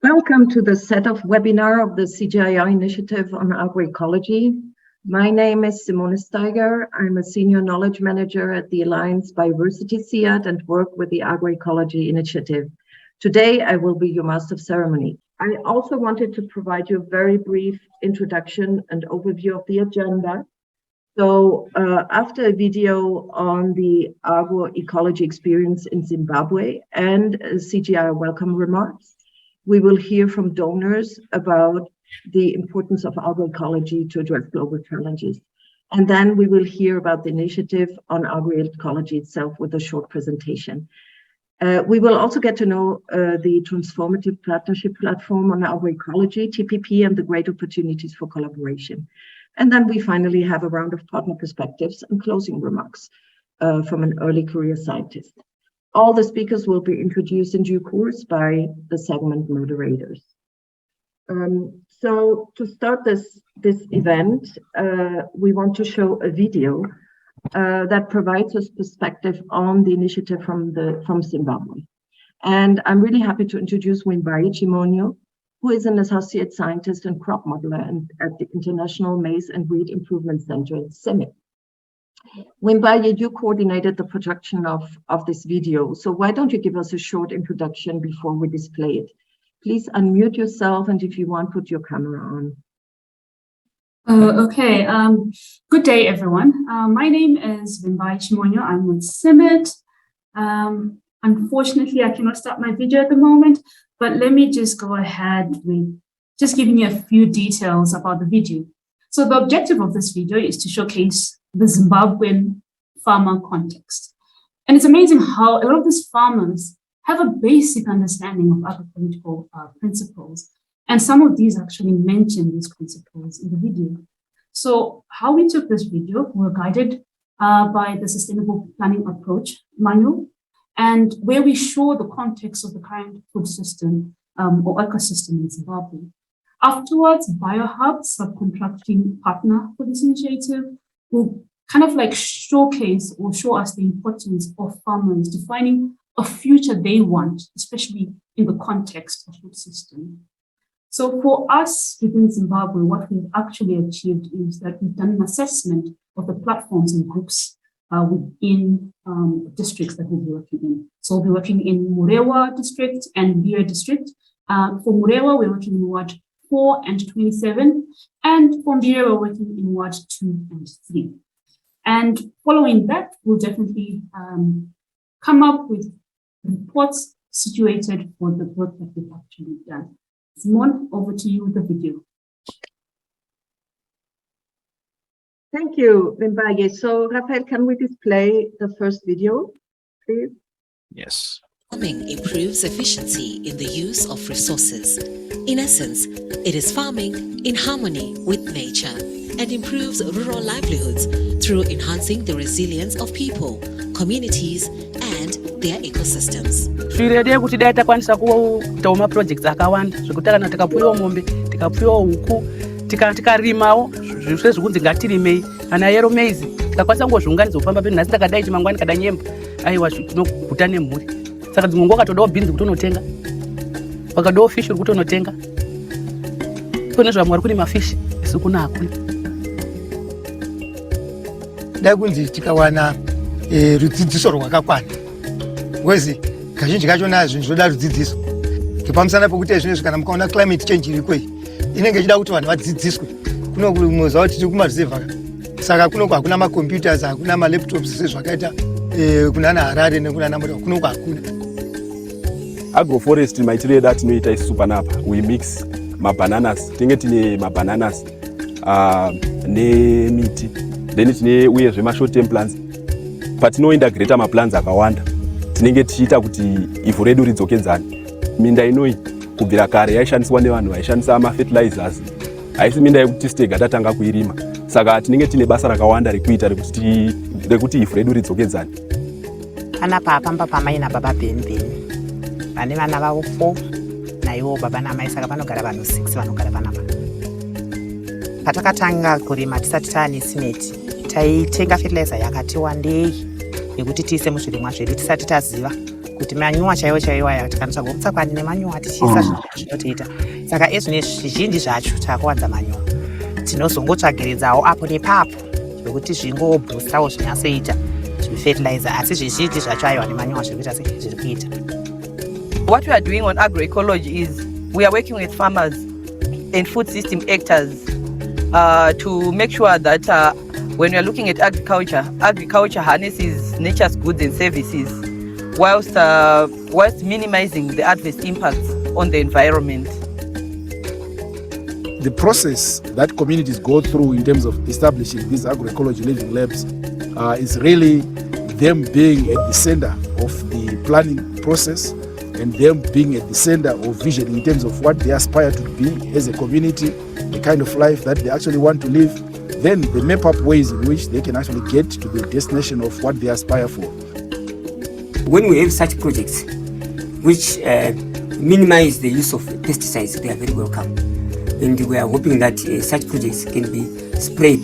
Welcome to the set-off webinar of the CGIAR initiative on agroecology. My name is Simone Steiger. I'm a senior knowledge manager at the Alliance Biodiversity CIAT and work with the agroecology initiative. Today, I will be your master of ceremony. I also wanted to provide you a very brief introduction and overview of the agenda. So after a video on the agroecology experience in Zimbabwe and CGIAR welcome remarks, we will hear from donors about the importance of agroecology to address global challenges. And then we will hear about the initiative on agroecology itself with a short presentation. We will also get to know the Transformative Partnership Platform on agroecology, TPP, and the great opportunities for collaboration. And then we finally have a round of partner perspectives and closing remarks from an early career scientist. All the speakers will be introduced in due course by the segment moderators. So to start this event, we want to show a video that provides us perspective on the initiative from Zimbabwe. And I'm really happy to introduce Wimbayi Chimonyo, who is an associate scientist and crop modeler at the International Maize and Wheat Improvement Center at CIMIC. Wimbayi, you coordinated the production of this video, so why don't you give us a short introduction before we display it? Please unmute yourself, and if you want, put your camera on. Okay, good day, everyone. My name is Wimbayi Chimonyo. I'm with CIMIC. Unfortunately, I cannot start my video at the moment, but let me just go ahead with just giving you a few details about the video. So the objective of this video is to showcase the Zimbabwean farmer context. And it's amazing how a lot of these farmers have a basic understanding of agroecological principles. And some of these actually mention these principles in the video. So how we took this video, we were guided by the Sustainable Planning Approach manual, and where we show the context of the current food system or ecosystem in Zimbabwe. Afterwards, BioHub, subcontracting partner for this initiative, will kind of like showcase or show us the importance of farmers defining a future they want, especially in the context of food system. So for us within Zimbabwe, what we've actually achieved is that we've done an assessment of the platforms and groups within districts that we'll be working in. So we'll be working in Murewa district and Biya district. For Murewa, we're working in Ward 4 and 27, and for Biya, we're working in Ward 2 and 3. And following that, we'll definitely come up with reports situated for the work that we've actually done. Simone, over to you with the video. Thank you, Wimbayi. So, Rafael, can we display the first video, please? Yes. Farming improves efficiency in the use of resources. In essence, it is farming in harmony with nature and improves rural livelihoods through enhancing the resilience of people, communities, and their ecosystems. Shirede kuti dai takwanisa kuita projects akawanda zvekuti kana tikapfuyiwa mombe, tikapfuyiwa huku, tikarimawo zviswe kunzi ngatirimei kana yero maize tikakwanisa ngozviunganidza kufamba pedu nhasi takadai chimangwani kada nyemba aiwa zvinoguta nemhuri. Saka dzimwe nguva ukatodawo beans kuti unotenga, wakadawo fish uri kuti unotenga. Kune zvamwe vari kurima fish isu kuna hakuna. Dai kunzi tikawana rudzidziso rwakakwana, wezi kazhinji kacho nazvo zvoda rudzidziso ngepamusana pokuti zvinezvi kana mukaona climate change iriko iyi inenge ichida kuti vanhu vadzidziswe. Kuno muziva kuti tiri kumareserve saka kunoko hakuna macomputers, hakuna malaptops sezvakaita kunana Harare nekunana Murewa, kunoko hakuna. Agroforestry maitiro edu atinoita isusu panapa, we mix mabananas, tinenge tine mabananas nemiti, then tine uyezve mashort term plants. Patinointegrata maplants akawanda tinenge tichiita kuti ivhu redu ridzokedzane. Minda inoi kubvira kare yaishandiswa nevanhu vaishandisa mafertilizers, haisi minda yekuti stega tatanga kuirima. Saka tinenge tine basa rakawanda rekuita rekuti ivhu redu ridzokedzane. Panapa apamba pamai nababa bheni vane vana vavo 4 naivo baba namai, saka panogara vanhu 6 vanogara panapa. Patakatanga kurima tisati taane simeti, taitenga fertilizer yakati wandei yekuti tiise muzvirimwa zvedu tisati taziva kuti manyowa chaiwo aya tikanotsva kutsakwani nemanyowa tichiisa zvinotiita saka ezvinezvi zvizhinji zvacho taakuwanza manyowa tinozongotsvagiridzawo apo nepapo zvekuti zvingobhustawo zvinyasoita fertilizer asi zvizhinji zvacho aiwa nemanyowa zviri kuita sei zviri kuita. What we are doing on agroecology is we are working with farmers and food system actors to make sure that when we are looking at agriculture harnesses nature's goods and services whilst minimizing the adverse impacts on the environment. The process that communities go through in terms of establishing these agroecology living labs is really them being at the center of the planning process and them being at the center of vision in terms of what they aspire to be as a community, the kind of life that they actually want to live. Then they map up ways in which they can actually get to the destination of what they aspire for. When we have such projects which minimize the use of pesticides, they are very welcome. And we are hoping that such projects can be spread,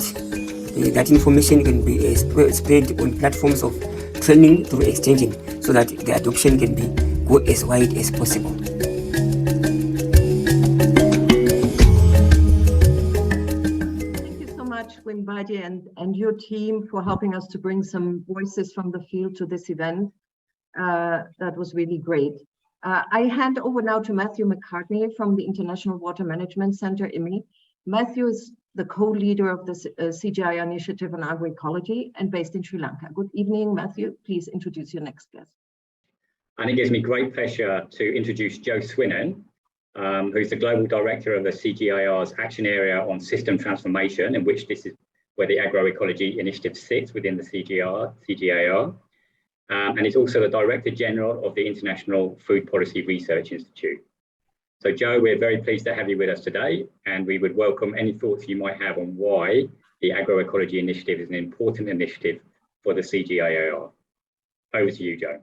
that information can be spread on platforms of training through extension so that the adoption can go as wide as possible. Thank you so much, Wimbaji and your team for helping us to bring some voices from the field to this event. That was really great. I hand over now to Matthew Mccartney from the International Water Management Center, IMI. Matthew is the co-leader of the CGIAR initiative on agroecology and based in Sri Lanka. Good evening, Matthew. Please introduce your next guest. And it gives me great pleasure to introduce Joe Swinnen, who's the Global Director of the CGIAR's Action Area on System Transformation, in which this is where the Agroecology Initiative sits within the CGIAR. And he's also the Director General of the International Food Policy Research Institute. So Joe, we're very pleased to have you with us today, and we would welcome any thoughts you might have on why the Agroecology Initiative is an important initiative for the CGIAR. Over to you, Joe.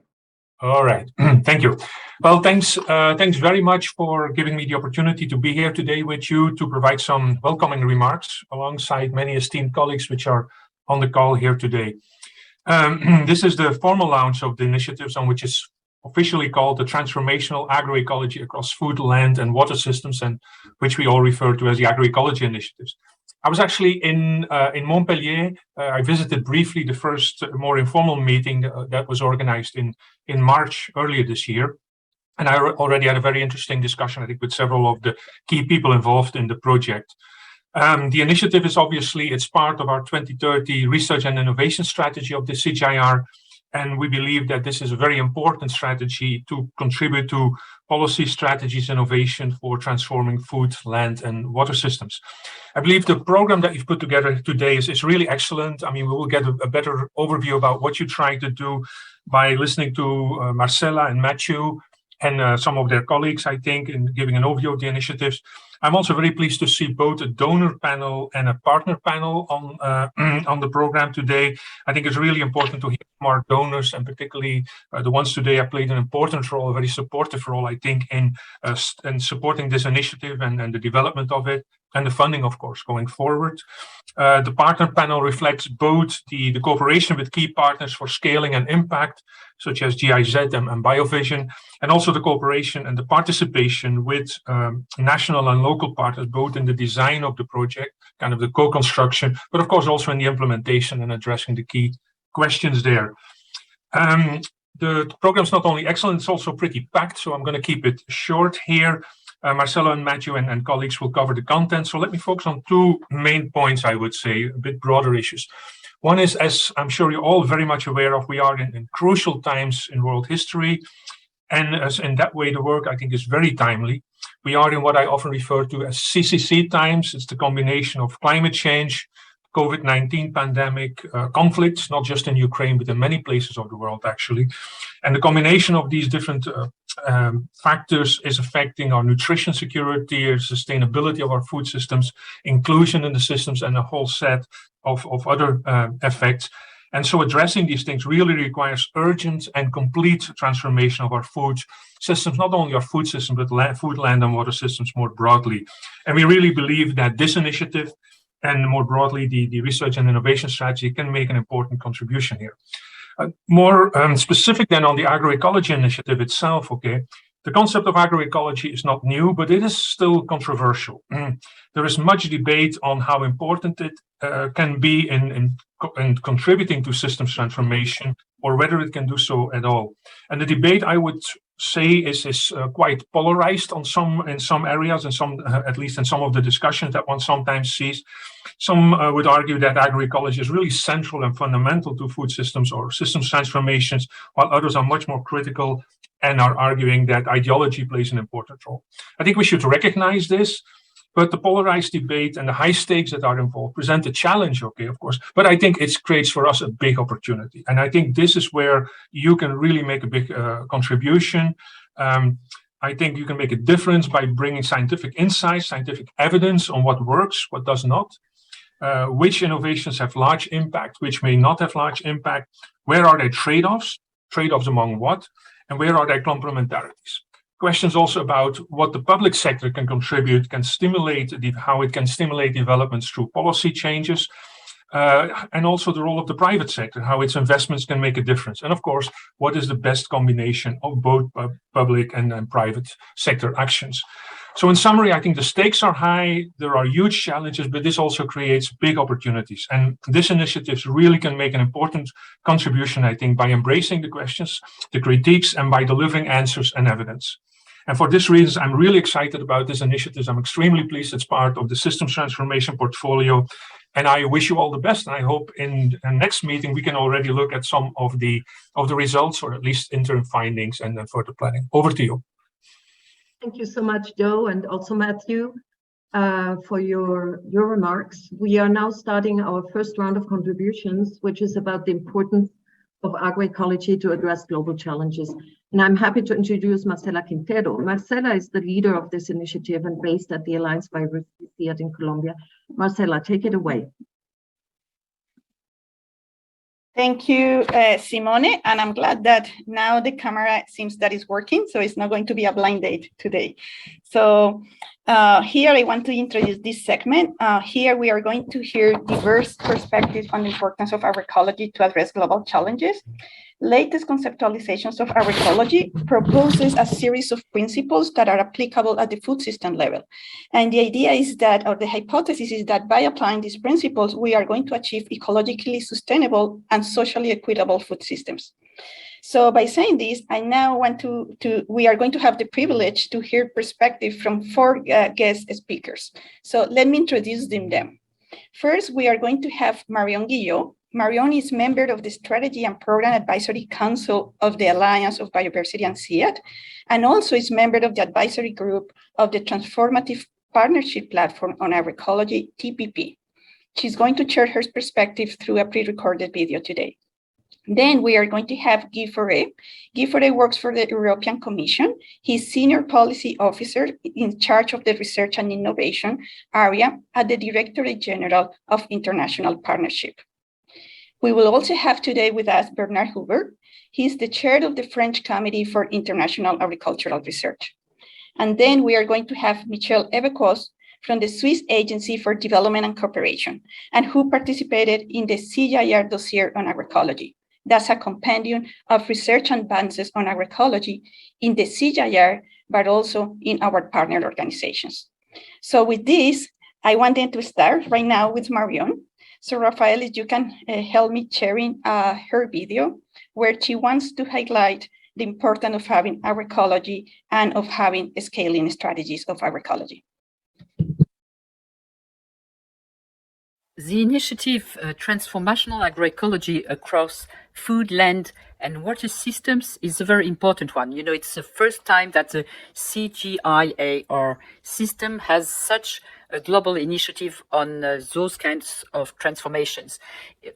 All right, thank you. Well, thanks very much for giving me the opportunity to be here today with you to provide some welcoming remarks alongside many esteemed colleagues which are on the call here today. This is the formal launch of the initiatives on which is officially called the Transformational Agroecology across food, land, and water systems, and which we all refer to as the agroecology initiatives. I was actually in Montpellier. I visited briefly the first more informal meeting that was organized in March earlier this year. And I already had a very interesting discussion, I think, with several of the key people involved in the project. The initiative is obviously, it's part of our 2030 research and innovation strategy of the CGIAR. And we believe that this is a very important strategy to contribute to policy strategies, innovation for transforming food, land, and water systems. I believe the program that you've put together today is really excellent. I mean, we will get a better overview about what you're trying to do by listening to Marcella and Matthew and some of their colleagues, I think, in giving an overview of the initiatives. I'm also very pleased to see both a donor panel and a partner panel on the program today. I think it's really important to hear from our donors, and particularly the ones today have played an important role, a very supportive role, I think, in supporting this initiative and the development of it, and the funding, of course, going forward. The partner panel reflects both the cooperation with key partners for scaling and impact, such as GIZ and Biovision, and also the cooperation and the participation with national and local partners, both in the design of the project, kind of the co-construction, but of course also in the implementation and addressing the key questions there. The program is not only excellent, it's also pretty packed, so I'm going to keep it short here. Marcelo and Matthew and colleagues will cover the content. So let me focus on two main points, I would say, a bit broader issues. One is, as I'm sure you're all very much aware of, we are in crucial times in world history. And as in that way, the work, I think, is very timely. We are in what I often refer to as CCC times. It's the combination of climate change, COVID-19 pandemic, conflicts, not just in Ukraine, but in many places of the world, actually. And the combination of these different factors is affecting our nutrition security, sustainability of our food systems, inclusion in the systems, and a whole set of other effects. And so addressing these things really requires urgent and complete transformation of our food systems, not only our food system, but food, land, and water systems more broadly. And we really believe that this initiative, and more broadly, the research and innovation strategy, can make an important contribution here. More specific then on the agroecology initiative itself, okay, the concept of agroecology is not new, but it is still controversial. There is much debate on how important it can be in contributing to systems transformation, or whether it can do so at all. And the debate, I would say, is quite polarized in some areas, and some at least in some of the discussions that one sometimes sees. Some would argue that agroecology is really central and fundamental to food systems or systems transformations, while others are much more critical and are arguing that ideology plays an important role. I think we should recognize this, but the polarized debate and the high stakes that are involved present a challenge, okay, of course, but I think it creates for us a big opportunity. And I think this is where you can really make a big contribution. I think you can make a difference by bringing scientific insights, scientific evidence on what works, what does not, which innovations have large impact, which may not have large impact, where are there trade-offs among what, and where are there complementarities. Questions also about what the public sector can contribute, can stimulate, how it can stimulate developments through policy changes, and also the role of the private sector, how its investments can make a difference. And of course, what is the best combination of both public and private sector actions. So in summary, I think the stakes are high, there are huge challenges, but this also creates big opportunities. And this initiative really can make an important contribution, I think, by embracing the questions, the critiques, and by delivering answers and evidence. And for this reason, I'm really excited about this initiative. I'm extremely pleased it's part of the systems transformation portfolio. And I wish you all the best. And I hope in the next meeting, we can already look at some of the results, or at least interim findings, and then further planning. Over to you. Thank you so much, Joe, and also Matthew, for your remarks. We are now starting our first round of contributions, which is about the importance of agroecology to address global challenges. And I'm happy to introduce Marcela Quintero. Marcela is the leader of this initiative and based at the Alliance Biovision in Colombia. Marcela, take it away. Thank you, Simone, and I'm glad that now the camera seems that is working, so it's not going to be a blind date today. So here I want to introduce this segment. Here we are going to hear diverse perspectives on the importance of agroecology to address global challenges. Latest conceptualizations of agroecology proposes a series of principles that are applicable at the food system level. And the idea is that, or the hypothesis is that by applying these principles, we are going to achieve ecologically sustainable and socially equitable food systems. So by saying this, I now want we are going to have the privilege to hear perspective from 4 guest speakers. So let me introduce them. First, we are going to have Marion Guillot. Marion is member of the Strategy and Program Advisory Council of the Alliance of Biodiversity and CGIAR, and also is member of the advisory group of the Transformative Partnership Platform on Agroecology, TPP. She's going to share her perspective through a pre-recorded video today. Then we are going to have Guy Forêt. Guy Forêt works for the European Commission. He's Senior Policy Officer in charge of the Research and Innovation area at the Directorate General of International Partnership. We will also have today with us Bernard Huber. He's the chair of the French Committee for International Agricultural Research. And then we are going to have Michel Evekos from the Swiss Agency for Development and Cooperation, and who participated in the CGIAR dossier on agroecology. That's a compendium of research advances on agroecology in the CGIAR, but also in our partner organizations. So with this, I wanted to start right now with Marion. So Rafael, if you can help me sharing her video, where she wants to highlight the importance of having agroecology and of having scaling strategies of agroecology. The initiative Transformational Agroecology across food, land, and water systems is a very important one. You know, it's the first time that the CGIAR system has such a global initiative on those kinds of transformations.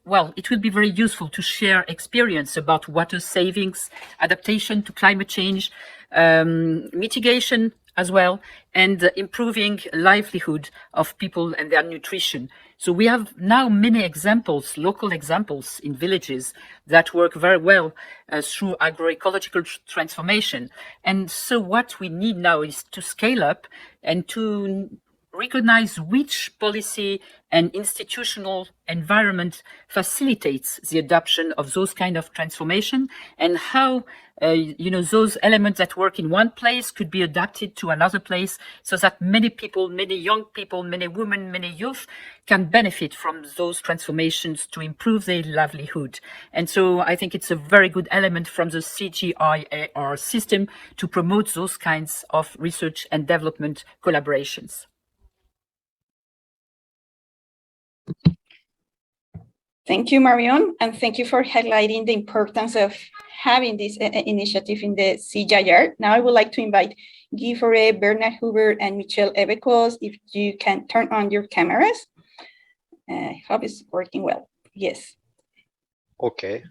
Well, it will be very useful to share experience about water savings, adaptation to climate change, mitigation as well, and improving livelihood of people and their nutrition. So we have now many examples, local examples in villages that work very well through agroecological transformation. And so what we need now is to scale up and to recognize which policy and institutional environment facilitates the adoption of those kind of transformation, and how those elements that work in one place could be adapted to another place, so that many people, many young people, many women, many youth can benefit from those transformations to improve their livelihood. And so I think it's a very good element from the CGIAR system to promote those kinds of research and development collaborations. Thank you, Marion, and thank you for highlighting the importance of having this initiative in the CGIAR. Now I would like to invite Guy Forêt, Bernard Hubert, and Michelle Ebecos, if you can turn on your cameras. I hope it's working well. Yes. Okay.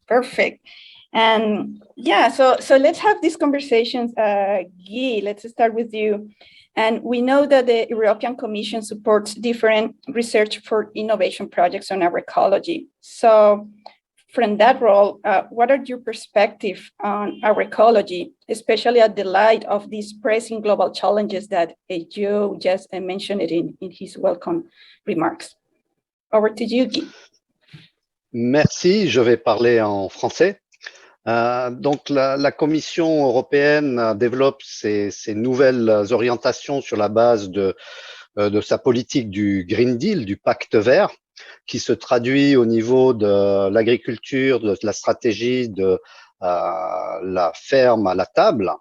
Perfect. And yeah, so let's have these conversations. Guy, let's start with you. And we know that the European Commission supports different research for innovation projects on agroecology. So from that role, what are your perspectives on agroecology, especially at the light of these pressing global challenges that Joe just mentioned it in his welcome remarks? Over to you, Guy. Merci, je vais parler en français. Donc la Commission européenne développe ses nouvelles orientations sur la base de sa politique du Green Deal, du pacte vert, qui se traduit au niveau de l'agriculture, de la stratégie de la ferme à la table,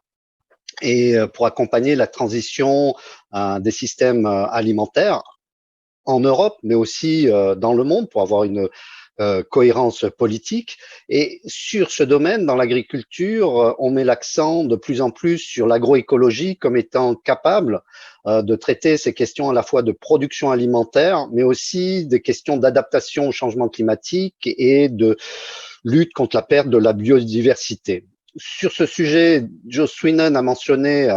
et pour accompagner la transition des systèmes alimentaires en Europe, mais aussi dans le monde, pour avoir une cohérence politique. Et sur ce domaine, dans l'agriculture, on met l'accent de plus en plus sur l'agroécologie comme étant capable de traiter ces questions à la fois de production alimentaire, mais aussi des questions d'adaptation au changement climatique et de lutte contre la perte de la biodiversité. Sur ce sujet, Joe Swinen a mentionné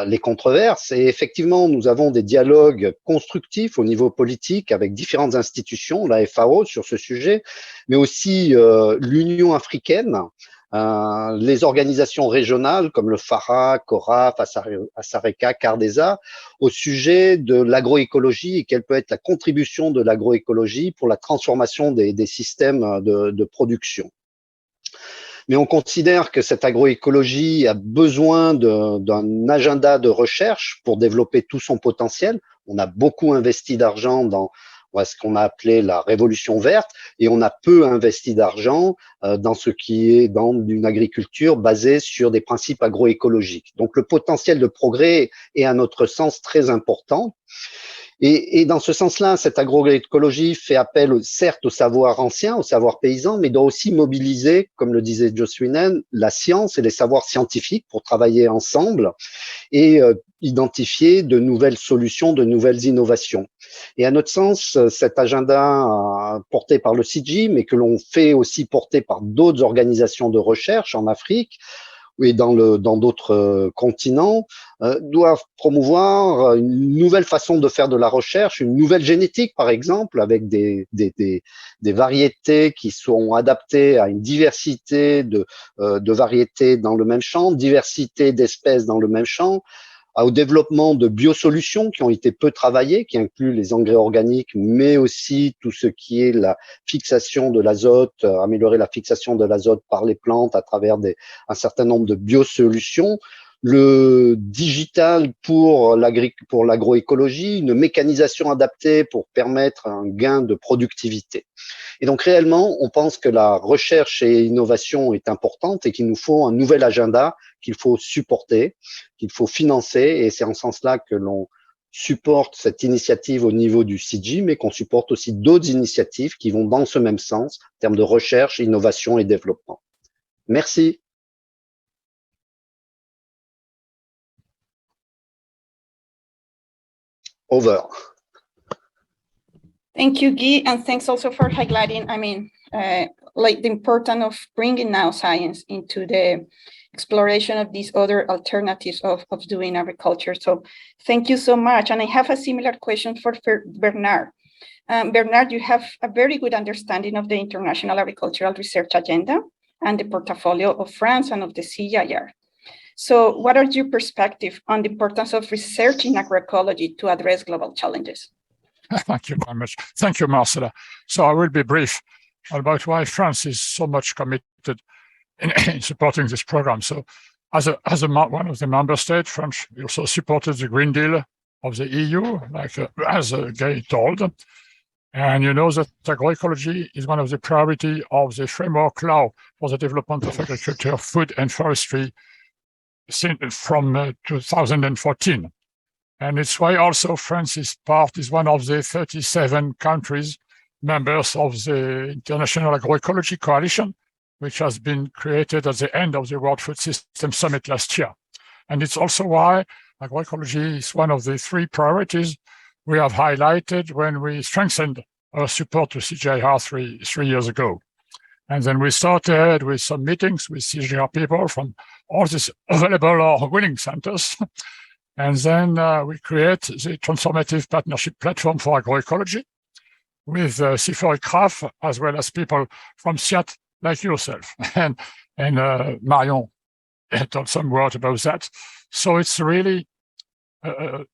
les controverses, et effectivement nous avons des dialogues constructifs au niveau politique avec différentes institutions, la FAO sur ce sujet, mais aussi l'Union africaine, les organisations régionales comme le FARA, CORAF, Asareka, Cardesa, au sujet de l'agroécologie et quelle peut être la contribution de l'agroécologie pour la transformation des systèmes de production. Mais on considère que cette agroécologie a besoin d'un agenda de recherche pour développer tout son potentiel. On a beaucoup investi d'argent dans ce qu'on a appelé la révolution verte, et on a peu investi d'argent dans ce qui est dans une agriculture basée sur des principes agroécologiques. Donc le potentiel de progrès est à notre sens très important. Et dans ce sens-là, cette agroécologie fait appel certes au savoir ancien, au savoir paysan, mais doit aussi mobiliser, comme le disait Joe Swinen, la science et les savoirs scientifiques pour travailler ensemble et identifier de nouvelles solutions, de nouvelles innovations. Et à notre sens, cet agenda porté par le CGI, mais que l'on fait aussi porter par d'autres organisations de recherche en Afrique, et dans d'autres continents, doivent promouvoir une nouvelle façon de faire de la recherche, une nouvelle génétique par exemple, avec des variétés qui sont adaptées à une diversité de variétés dans le même champ, diversité d'espèces dans le même champ, au développement de biosolutions qui ont été peu travaillées, qui incluent les engrais organiques, mais aussi tout ce qui est la fixation de l'azote, améliorer la fixation de l'azote par les plantes à travers un certain nombre de biosolutions. Le digital pour l'agroécologie, une mécanisation adaptée pour permettre un gain de productivité. Et donc réellement, on pense que la recherche et innovation est importante et qu'il nous faut un nouvel agenda qu'il faut supporter, qu'il faut financer, et c'est en ce sens-là que l'on supporte cette initiative au niveau du CGI, mais qu'on supporte aussi d'autres initiatives qui vont dans ce même sens en termes de recherche, innovation et développement. Merci. Over. Thank you, Guy, and thanks also for highlighting, like the importance of bringing now science into the exploration of these other alternatives of doing agriculture. So thank you so much. And I have a similar question for Bernard. Bernard, you have a very good understanding of the International Agricultural Research Agenda and the portfolio of France and of the CGIAR. So what are your perspectives on the importance of research in agroecology to address global challenges? Thank you very much. Thank you, Marcela. So I will be brief about why France is so much committed in supporting this program. So as one of the member states, France also supported the Green Deal of the EU, as Guy told. And you know that agroecology is one of the priorities of the framework law for the development of agriculture, food and forestry from 2014. And it's why also France is one of the 37 countries members of the International Agroecology Coalition, which has been created at the end of the World Food System Summit last year. And it's also why agroecology is one of the 3 priorities we have highlighted when we strengthened our support to CGIAR 3 years ago. And then we started with some meetings with CGIAR people from all these available or willing centers. And then we create the Transformative Partnership Platform for Agroecology with C4 CRAF, as well as people from SIAT like yourself. And Marion told some words about that. So it's really a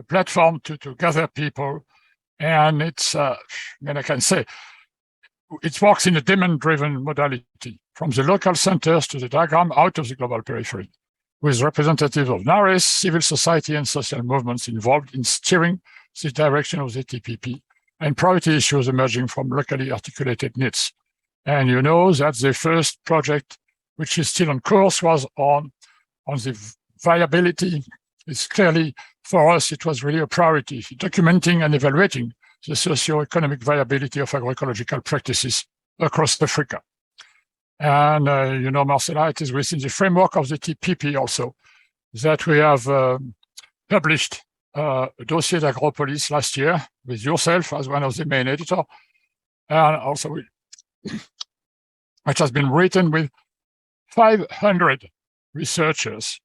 platform to gather people. And it's, I can say, it works in a demand-driven modality, from the local centers to the diagram out of the global periphery, with representatives of NARES, civil society, and social movements involved in steering the direction of the TPP and priority issues emerging from locally articulated needs. And you know that the first project, which is still on course, was on the viability. It's clearly, for us, it was really a priority, documenting and evaluating the socio-economic viability of agroecological practices across Africa. And, you know, Marcela, it is within the framework of the TPP also that we have published a dossier d'Agropolis last year with yourself as one of the main editors, and also which has been written with 500 researchers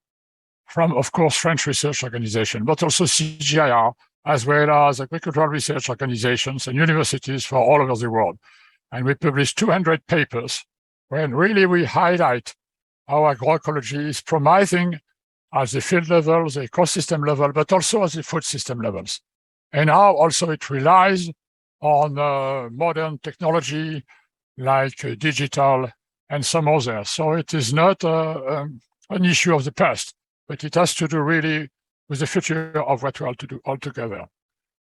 from, of course, French research organizations, but also CGIAR, as well as agricultural research organizations and universities for all over the world. And we published 200 papers when really we highlight how agroecology is promising at the field level, the ecosystem level, but also at the food system levels. And how also it relies on modern technology like digital and some others. So it is not an issue of the past, but it has to do really with the future of what we have to do altogether.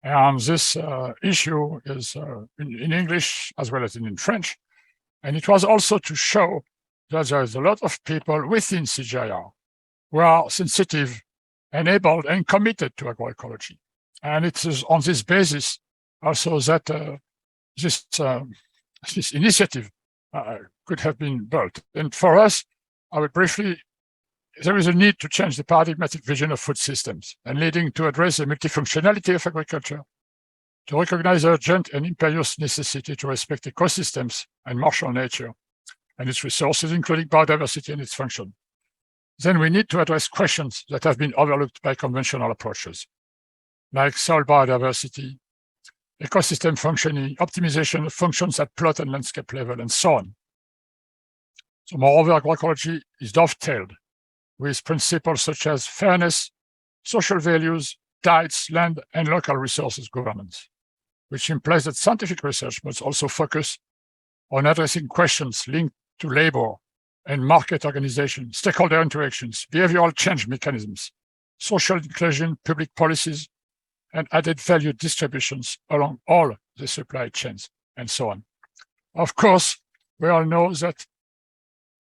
And this issue is in English as well as in French. And it was also to show that there is a lot of people within CGIAR who are sensitive, enabled, and committed to agroecology. And it is on this basis also that this initiative could have been built. And for us, I would briefly, there is a need to change the paradigmatic vision of food systems and leading to address the multifunctionality of agriculture, to recognize urgent and imperious necessity to respect ecosystems and martial nature and its resources, including biodiversity and its function. Then we need to address questions that have been overlooked by conventional approaches, like soil biodiversity, ecosystem functioning, optimization of functions at plot and landscape level, and so on. So moreover, agroecology is dovetailed with principles such as fairness, social values, diets, land, and local resources governance, which implies that scientific research must also focus on addressing questions linked to labor and market organization, stakeholder interactions, behavioral change mechanisms, social inclusion, public policies, and added value distributions along all the supply chains, and so on. Of course, we all know that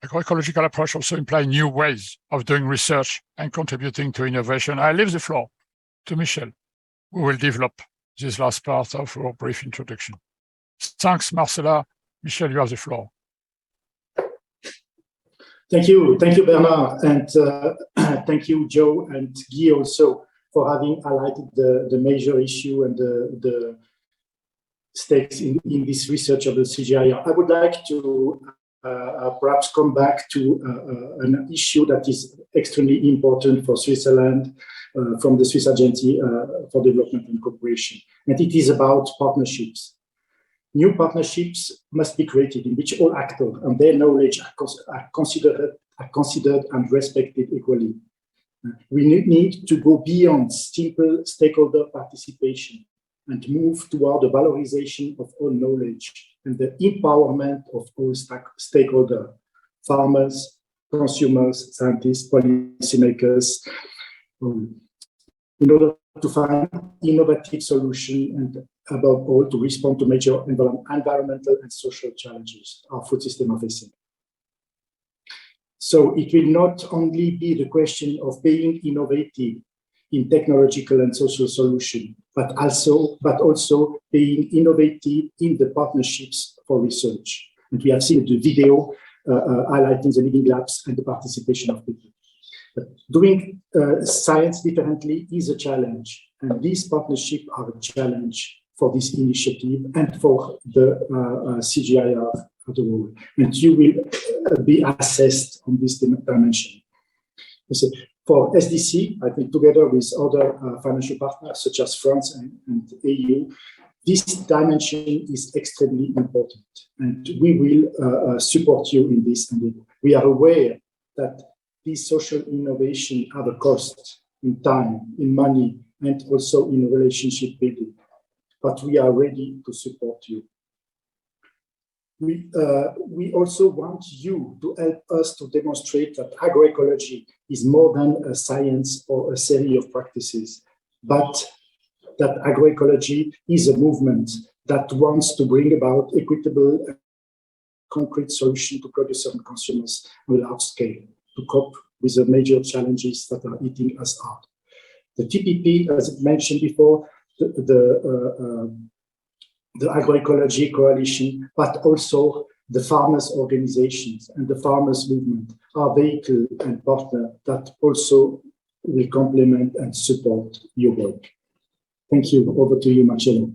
agroecological approach also implies new ways of doing research and contributing to innovation. I leave the floor to Michel, who will develop this last part of our brief introduction. Thanks, Marcela. Michel, you have the floor. Thank you, Bernard, and thank you, Joe and Guy also for having highlighted the major issue and the stakes in this research of the CGIAR. I would like to perhaps come back to an issue that is extremely important for Switzerland from the Swiss Agency for Development and Cooperation, and it is about partnerships. New partnerships must be created in which all actors and their knowledge are considered are considered and respected equally. We need to go beyond simple stakeholder participation and move toward the valorization of all knowledge and the empowerment of all stakeholders, farmers, consumers, scientists, policymakers, in order to find innovative solutions and above all to respond to major environmental and social challenges our food system are facing. So it will not only be the question of being innovative in technological and social solutions, but also being innovative in the partnerships for research. And we have seen the video highlighting the living labs and the participation of people. But doing science differently is a challenge, and these partnerships are a challenge for this initiative and for the CGIAR as a whole. And you will be assessed on this dimension. So for SDC, I think together with other financial partners such as France and EU, this dimension is extremely important, and we will support you in this endeavor. We are aware that these social innovation have a cost in time, in money, and also in relationship building, but we are ready to support you. We also want you to help us to demonstrate that agroecology is more than a science or a series of practices, but that agroecology is a movement that wants to bring about equitable and concrete solutions to producers and consumers on a large scale to cope with the major challenges that are hitting us hard. The TPP, as mentioned before, the agroecology coalition, but also the farmers' organizations and the farmers' movement are vehicle and partner that also will complement and support your work. Thank you. Over to you, Marcelo.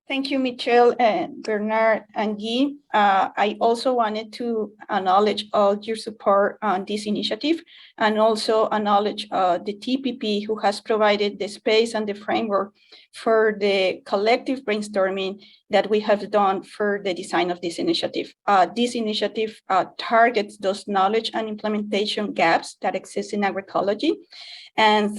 Thank you, Michel, Bernard, and Guy. I also wanted to acknowledge all your support on this initiative and also acknowledge the TPP, who has provided the space and the framework for the collective brainstorming that we have done for the design of this initiative. This initiative targets those knowledge and implementation gaps that exist in agroecology. And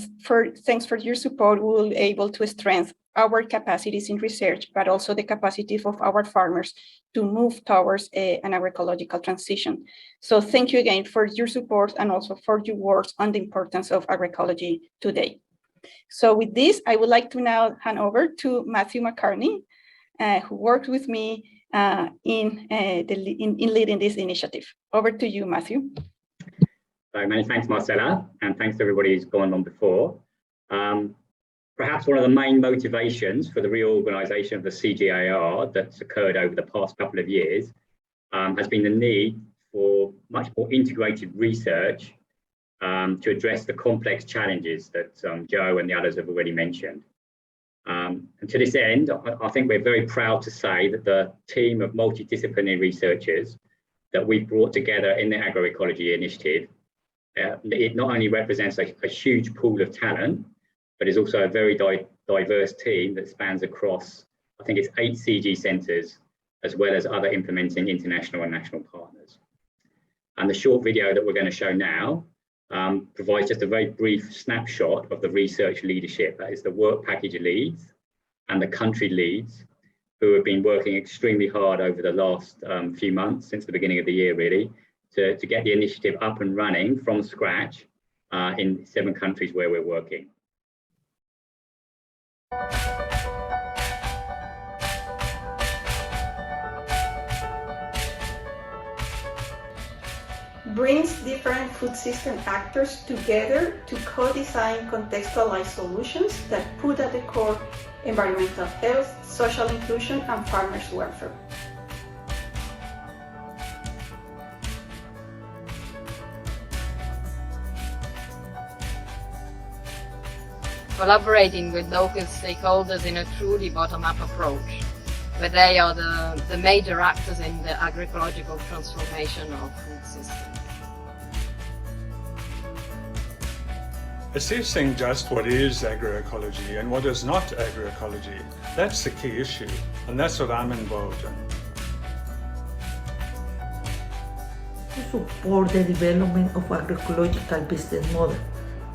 thanks for your support, we will be able to strengthen our capacities in research, but also the capacity of our farmers to move towards an agroecological transition. So thank you again for your support and also for your words on the importance of agroecology today. So with this, I would like to now hand over to Matthew Mccartney, who worked with me in leading this initiative. Over to you, Matthew. So many thanks, Marcella, and thanks to everybody who's gone on before. Perhaps one of the main motivations for the reorganisation of the CGIAR that's occurred over the past couple of years has been the need for much more integrated research to address the complex challenges that Joe and the others have already mentioned. And to this end, I think we're very proud to say that the team of multidisciplinary researchers that we've brought together in the Agroecology Initiative, it not only represents a huge pool of talent, but is also a very diverse team that spans across, I think it's 8 CG centres, as well as other implementing international and national partners. And the short video that we're going to show now provides just a very brief snapshot of the research leadership. That is the work package leads and the country leads, who have been working extremely hard over the last few months, since the beginning of the year really, to get the initiative up and running from scratch in 7 countries where we're working. Brings different food system actors together to co-design contextualized solutions that put at the core environmental health, social inclusion, and farmers' welfare. Collaborating with local stakeholders in a truly bottom-up approach, where they are the major actors in the agroecological transformation of food systems. Assessing just what is agroecology and what is not agroecology, that's the key issue, and that's what I'm involved in. support the development of agroecological business models.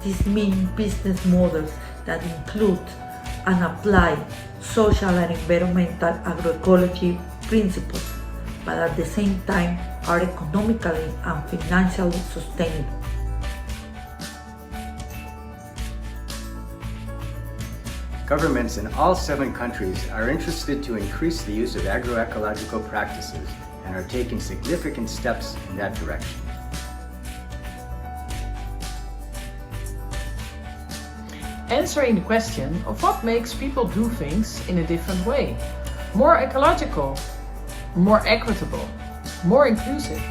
This means business models that include and apply social and environmental agroecology principles, but at the same time are economically and financially sustainable. Governments in all 7 countries are interested to increase the use of agroecological practices and are taking significant steps in that direction. Answering the question of what makes people do things in a different way. More ecological, more equitable, more inclusive.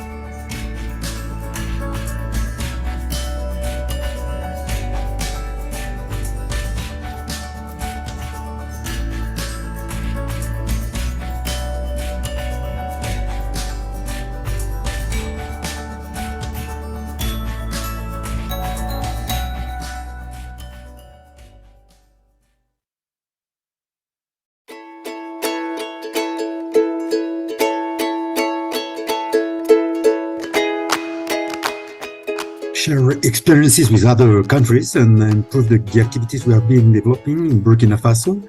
Share experiences with other countries and improve the activities we have been developing in Burkina Faso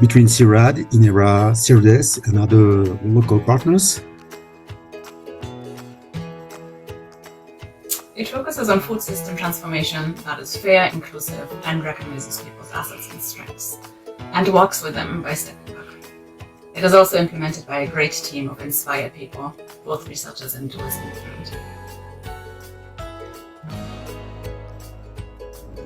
between CIRAD, INERA, CIRDES and other local partners. It focuses on food system transformation that is fair, inclusive, and recognizes people's assets and strengths, and walks with them by stepping back. It is also implemented by a great team of inspired people, both researchers and doers in the field.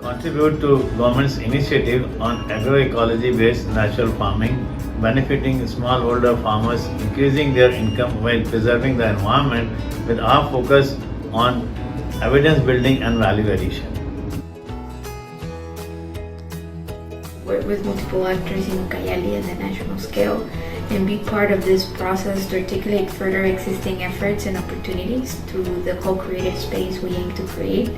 Contribute to government's initiative on agroecology-based natural farming, benefiting smallholder farmers, increasing their income while preserving the environment with our focus on evidence building and value addition. Work with multiple actors in Ucayali at the national scale and be part of this process to articulate further existing efforts and opportunities through the co-creative space we aim to create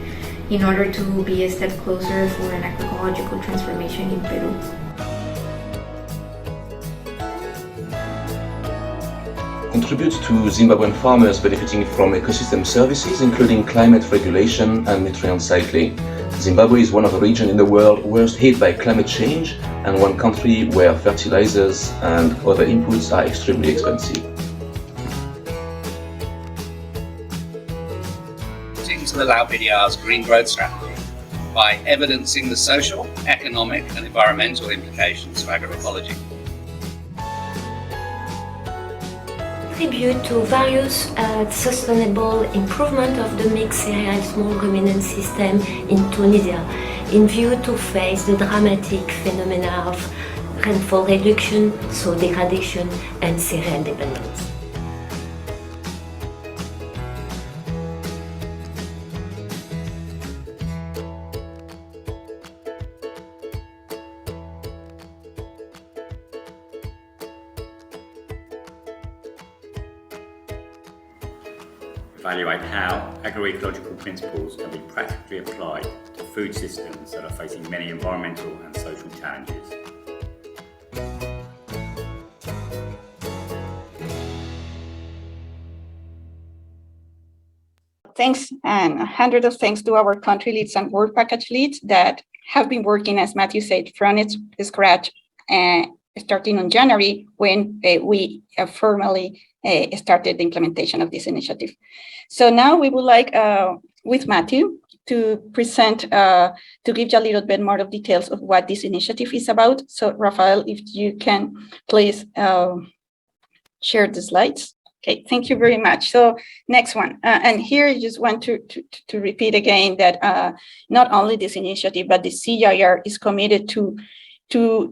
in order to be a step closer for an agroecological transformation in Peru. Contribute to Zimbabwean farmers benefiting from ecosystem services, including climate regulation and nutrient cycling. Zimbabwe is one of the regions in the world worst hit by climate change and one country where fertilizers and other inputs are extremely expensive. To the Laos green growth strategy by evidencing the social, economic and environmental implications of agroecology. Contribute to various sustainable improvement of the mixed cereal small ruminant system in Tunisia in view to face the dramatic phenomena of rainfall reduction, soil degradation and cereal dependence. Evaluate how agroecological principles can be practically applied to food systems that are facing many environmental and social challenges. Thanks, and 100 of thanks to our country leads and work package leads that have been working, as Matthew said, from its scratch, starting on January when we formally started the implementation of this initiative. So now we would like, with Matthew, to present, to give you a little bit more of details of what this initiative is about. So Rafael, if you can please share the slides. Okay, thank you very much. So next one, and here I just want to repeat again that not only this initiative, but the CGIAR is committed to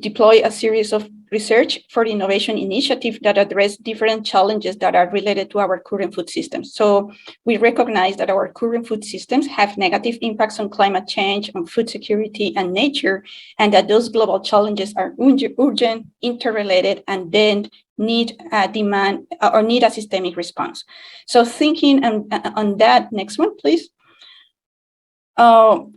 deploy a series of research for innovation initiatives that address different challenges that are related to our current food systems. So we recognize that our current food systems have negative impacts on climate change, on food security and nature, and that those global challenges are urgent, interrelated, and then need a systemic response. So thinking on that, next one, please.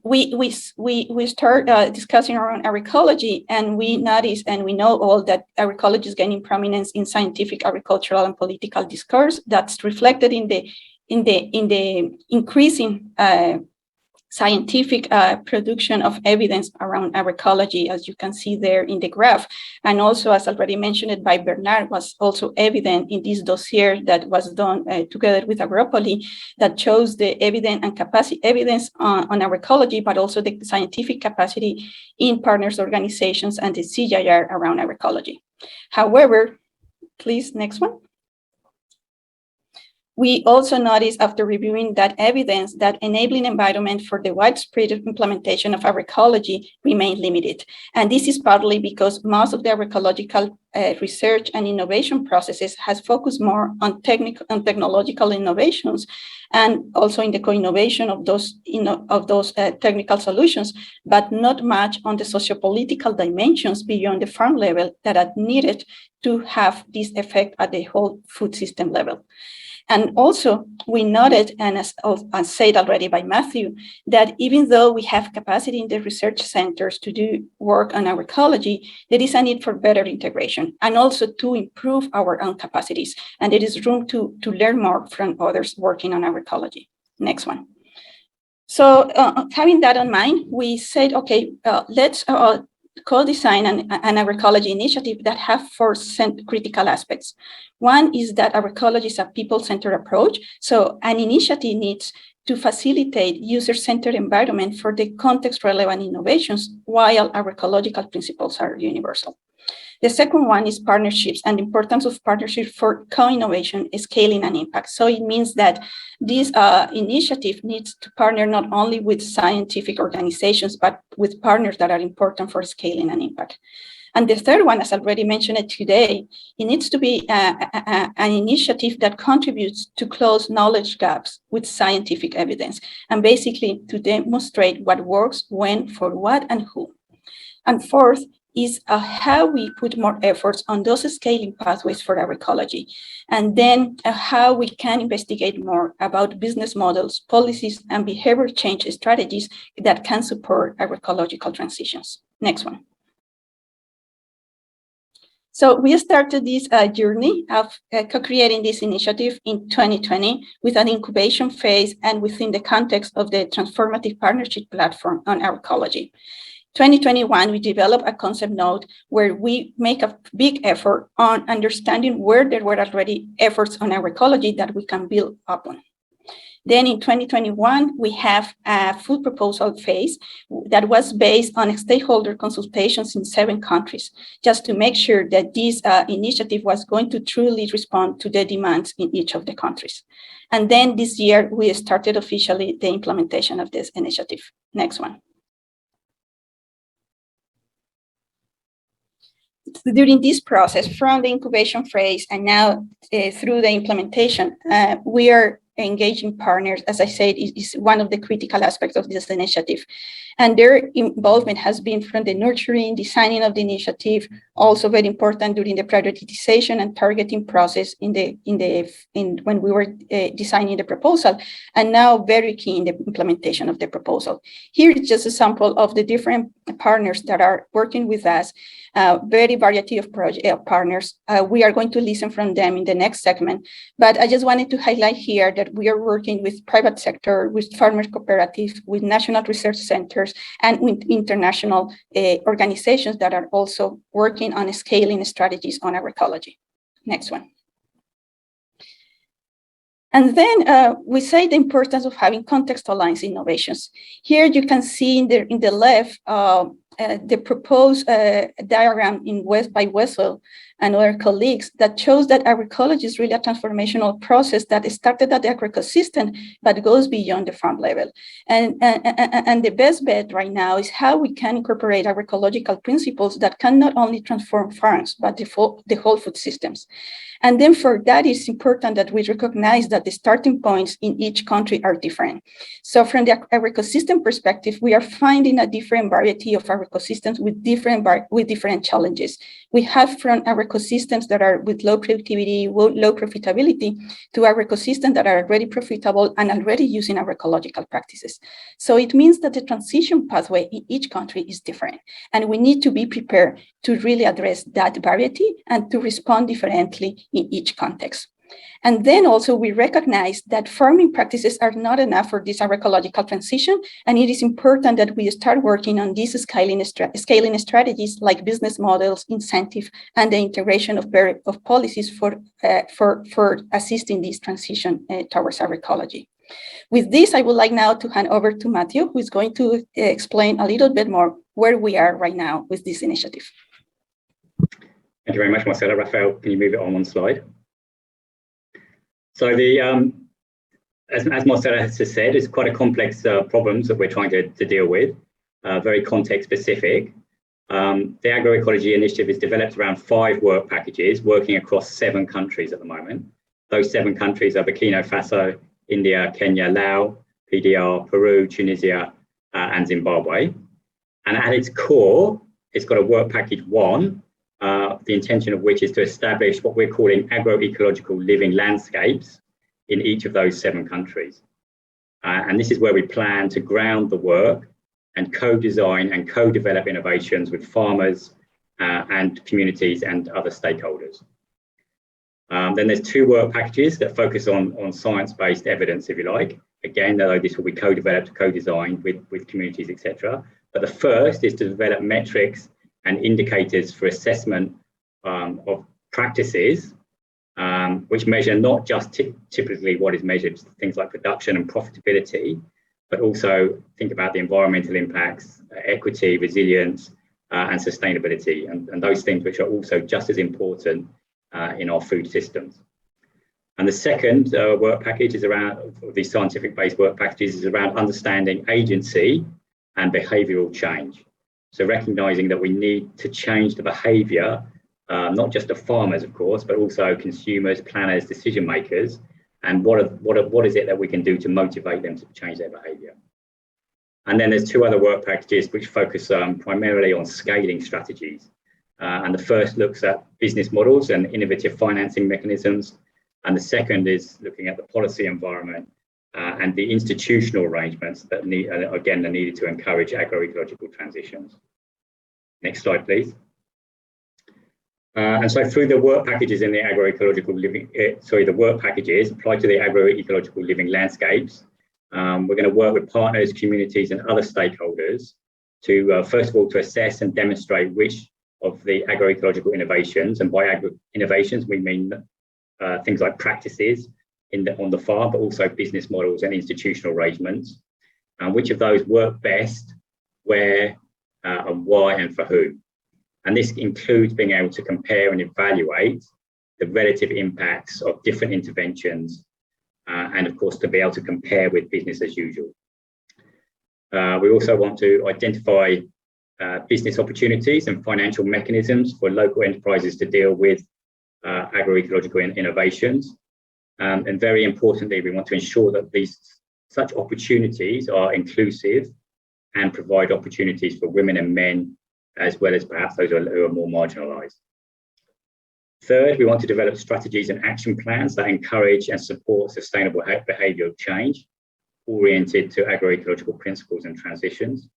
We start discussing around agroecology, and we notice and we know all that agroecology is gaining prominence in scientific, agricultural, and political discourse that's reflected in the in the increasing scientific production of evidence around agroecology, as you can see there in the graph. And also, as already mentioned by Bernard, was also evident in this dossier that was done together with Agropoly that shows the evidence on agroecology, but also the scientific capacity in partners organizations and the CGIAR around agroecology. However, please, next one. We also noticed after reviewing that evidence that enabling environment for the widespread implementation of agroecology remain limited. And this is partly because most of the agroecological research and innovation processes has focused more on technological innovations and also in the co-innovation of those technical solutions, but not much on the sociopolitical dimensions beyond the farm level that are needed to have this effect at the whole food system level. And also, we noted, and as said already by Matthew, that even though we have capacity in the research centers to do work on agroecology, there is a need for better integration and also to improve our own capacities. And there is room to learn more from others working on agroecology. Next one. So having that in mind, we said, okay, let's co-design an agroecology initiative that have four critical aspects. One is that agroecology is a people-centered approach. So an initiative needs to facilitate user-centered environment for the context-relevant innovations while agroecological principles are universal. The second one is partnerships and the importance of partnerships for co-innovation, scaling, and impact. So it means that this initiative needs to partner not only with scientific organizations, but with partners that are important for scaling and impact. And the third one, as already mentioned today, it needs to be an initiative that contributes to close knowledge gaps with scientific evidence, and basically to demonstrate what works, when, for what, and who. And fourth, is how we put more efforts on those scaling pathways for agroecology, and then how we can investigate more about business models, policies, and behavior change strategies that can support agroecological transitions. Next one. So we started this journey of co-creating this initiative in 2020 with an incubation phase and within the context of the Transformative Partnership Platform on Agroecology. 2021, we developed a concept note where we make a big effort on understanding where there were already efforts on agroecology that we can build upon. Then in 2021, we have a food proposal phase that was based on stakeholder consultations in 7 countries, just to make sure that this initiative was going to truly respond to the demands in each of the countries. And then this year, we started officially the implementation of this initiative. Next one. During this process, from the incubation phase and now through the implementation, we are engaging partners, as I said, is one of the critical aspects of this initiative. And their involvement has been from the nurturing, designing of the initiative, also very important during the prioritization and targeting process when we were designing the proposal, and now very key in the implementation of the proposal. Here is just a sample of the different partners that are working with us, very variety of partners. We are going to listen from them in the next segment, but I just wanted to highlight here that we are working with private sector, with farmer cooperatives, with national research centers, and with international organizations that are also working on scaling strategies on agroecology. Next one. And then we say the importance of having contextualized innovations. Here you can see in the left the proposed diagram by Wessel and other colleagues that shows that agroecology is really a transformational process that started at the agroecosystem but goes beyond the farm level. And the best bet right now is how we can incorporate agroecological principles that can not only transform farms but the whole food systems. And then for that, it's important that we recognize that the starting points in each country are different. So from the agroecosystem perspective, we are finding a different variety of agroecosystems with different challenges. We have from agroecosystems that are with low productivity, low profitability, to agroecosystems that are already profitable and already using agroecological practices. So it means that the transition pathway in each country is different, and we need to be prepared to really address that variety and to respond differently in each context. And then also we recognize that farming practices are not enough for this agroecological transition, and it is important that we start working on these scaling strategies like business models, incentive, and the integration of policies for assisting this transition towards agroecology. With this, I would like now to hand over to Matthew, who is going to explain a little bit more where we are right now with this initiative. Thank you very much, Marcela. Rafael, can you move it on one slide? So the, as Marcela has just said, it's quite a complex problems that we're trying to deal with, very context specific. The Agroecology Initiative is developed around 5 work packages working across 7 countries at the moment. Those 7 countries are Burkina Faso, India, Kenya, Laos, PDR, Peru, Tunisia, and Zimbabwe. And at its core, it's got a work package 1, the intention of which is to establish what we're calling agroecological living landscapes in each of those 7 countries. And this is where we plan to ground the work and co-design and co-develop innovations with farmers and communities and other stakeholders. Then there's 2 work packages that focus on science-based evidence, if you like. Again, though this will be co-developed, co-designed with communities, etc. But the first is to develop metrics and indicators for assessment of practices which measure not just typically what is measured, things like production and profitability, but also think about the environmental impacts, equity, resilience, and sustainability, and those things which are also just as important in our food systems. And the second work package is around, these scientific-based work packages, is around understanding agency and behavioural change. So recognising that we need to change the behaviour, not just of farmers, of course, but also consumers, planners, decision makers, and what is it that we can do to motivate them to change their behaviour. And then there's 2 other work packages which focus primarily on scaling strategies. And the first looks at business models and innovative financing mechanisms, and the second is looking at the policy environment and the institutional arrangements that are needed to encourage agroecological transitions. Next slide, please. And so through the work packages in the agroecological living, the work packages applied to the agroecological living landscapes, we're going to work with partners, communities, and other stakeholders to, first of all, to assess and demonstrate which of the agroecological innovations, and by innovations we mean things like practices on the farm, but also business models and institutional arrangements, and which of those work best, where, and why, and for who. And this includes being able to compare and evaluate the relative impacts of different interventions, and of course to be able to compare with business as usual. We also want to identify business opportunities and financial mechanisms for local enterprises to deal with agroecological innovations. And very importantly, we want to ensure that such opportunities are inclusive and provide opportunities for women and men, as well as perhaps those who are more marginalised. Third, we want to develop strategies and action plans that encourage and support sustainable behavioural change oriented to agroecological principles and transitions.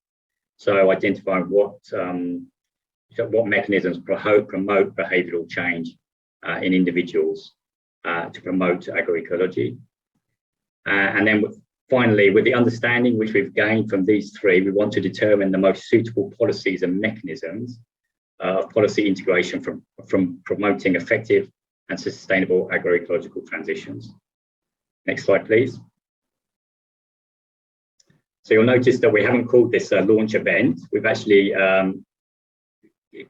So identifying what mechanisms promote behavioural change in individuals to promote agroecology. And then finally, with the understanding which we've gained from these 3, we want to determine the most suitable policies and mechanisms of policy integration from promoting effective and sustainable agroecological transitions. Next slide, please. So you'll notice that we haven't called this a launch event. We've actually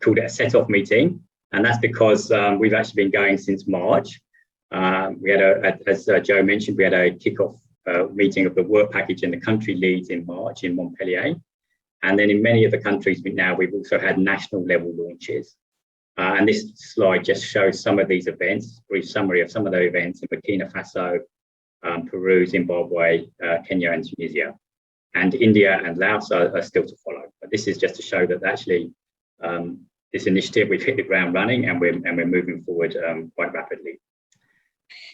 called it a set-off meeting, and that's because we've actually been going since March. We had, as Joe mentioned, we had a kick-off meeting of the work package and the country leads in March in Montpellier. And then in many of the countries we've also had national level launches. And this slide just shows some of these events, brief summary of some of the events in Burkina Faso, Peru, Zimbabwe, Kenya, and Tunisia. And India and Laos are still to follow. But this is just to show that actually this initiative, we've hit the ground running and we're moving forward quite rapidly.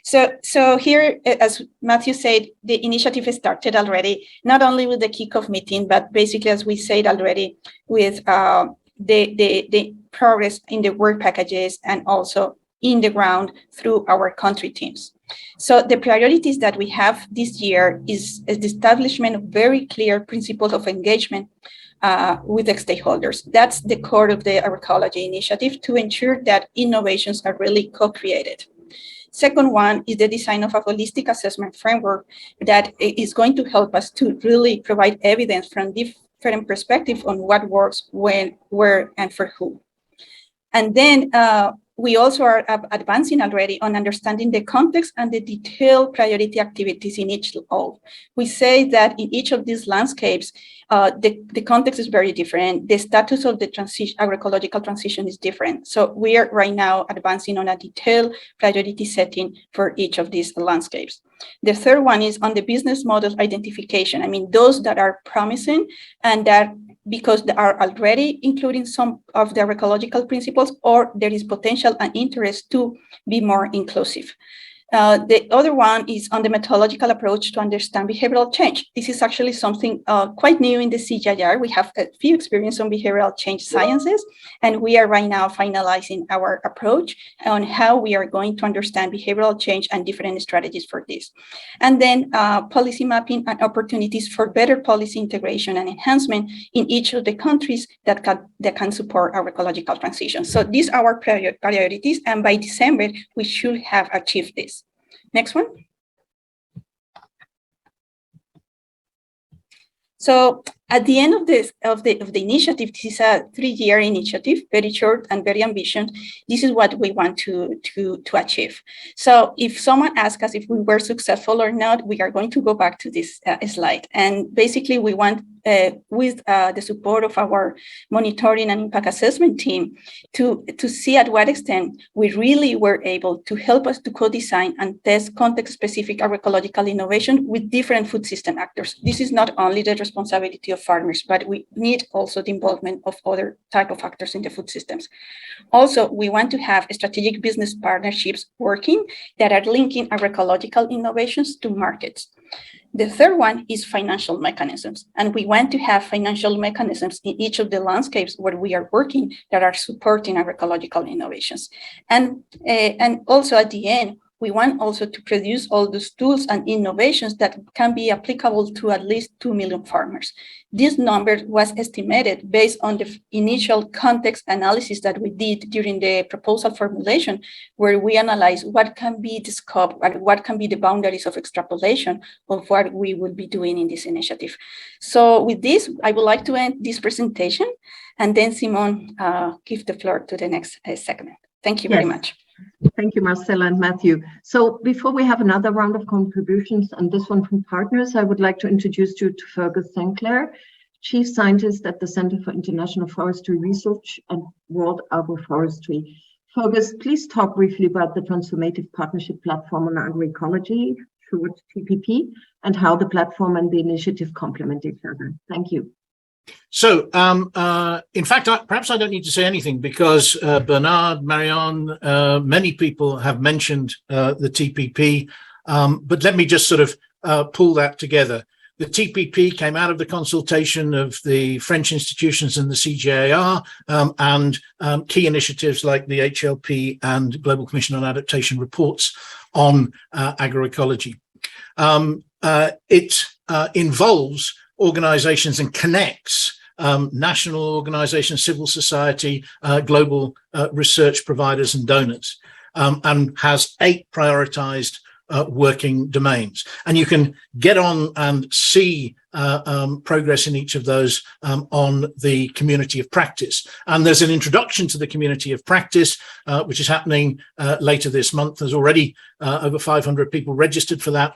So here, as Matthew said, the initiative started already, not only with the kickoff meeting, but basically, as we said already, with the progress in the work packages and also in the ground through our country teams. So the priorities that we have this year is the establishment of very clear principles of engagement with the stakeholders. That's the core of the agroecology initiative, to ensure that innovations are really co-created. Second one is the design of a holistic assessment framework that is going to help us to really provide evidence from different perspectives on what works, when, where, and for who. And then we also are advancing already on understanding the context and the detailed priority activities in each role. We say that in each of these landscapes, the context is very different. The status of the agroecological transition is different. So we are right now advancing on a detailed priority setting for each of these landscapes. The third one is on the business model identification. I mean, those that are promising and that because they are already including some of the agroecological principles, or there is potential and interest to be more inclusive. The other one is on the methodological approach to understand behavioral change. This is actually something quite new in the CGIAR. We have a few experience on behavioral change sciences, and we are right now finalizing our approach on how we are going to understand behavioral change and different strategies for this. And then policy mapping and opportunities for better policy integration and enhancement in each of the countries that can support our ecological transition. So these are our priorities, and by December, we should have achieved this. Next one. So at the end of the initiative, this is a 3-year initiative, very short and very ambitious. This is what we want to achieve. So if someone asks us if we were successful or not, we are going to go back to this slide. And basically, we want, with the support of our monitoring and impact assessment team, to see at what extent we really were able to help us to co-design and test context-specific agroecological innovation with different food system actors. This is not only the responsibility of farmers, but we need also the involvement of other type of actors in the food systems. Also, we want to have strategic business partnerships working that are linking agroecological innovations to markets. The third one is financial mechanisms, and we want to have financial mechanisms in each of the landscapes where we are working that are supporting agroecological innovations. And also at the end, we want also to produce all those tools and innovations that can be applicable to at least 2 million farmers. This number was estimated based on the initial context analysis that we did during the proposal formulation, where we analyzed what can be the scope, what can be the boundaries of extrapolation of what we will be doing in this initiative. So with this, I would like to end this presentation, and then Simone give the floor to the next segment. Thank you very much. Thank you, Marcela and Matthew. So before we have another round of contributions, and this one from partners, I would like to introduce you to Fergus Sinclair, Chief Scientist at the Center for International Forestry Research and World Agroforestry. Fergus, please talk briefly about the Transformative Partnership Platform on Agroecology, short TPP, and how the platform and the initiative complement each other. Thank you. So, in fact, perhaps I don't need to say anything, because Bernard, Marion, many people have mentioned the TPP, but let me just sort of pull that together. The TPP came out of the consultation of the French institutions and the CGIAR, and key initiatives like the HLP and Global Commission on Adaptation reports on agroecology. It involves organizations and connects national organizations, civil society, global research providers and donors, and has 8 prioritized working domains. And you can get on and see progress in each of those on the community of practice. And there's an introduction to the community of practice, which is happening later this month. There's already over 500 people registered for that.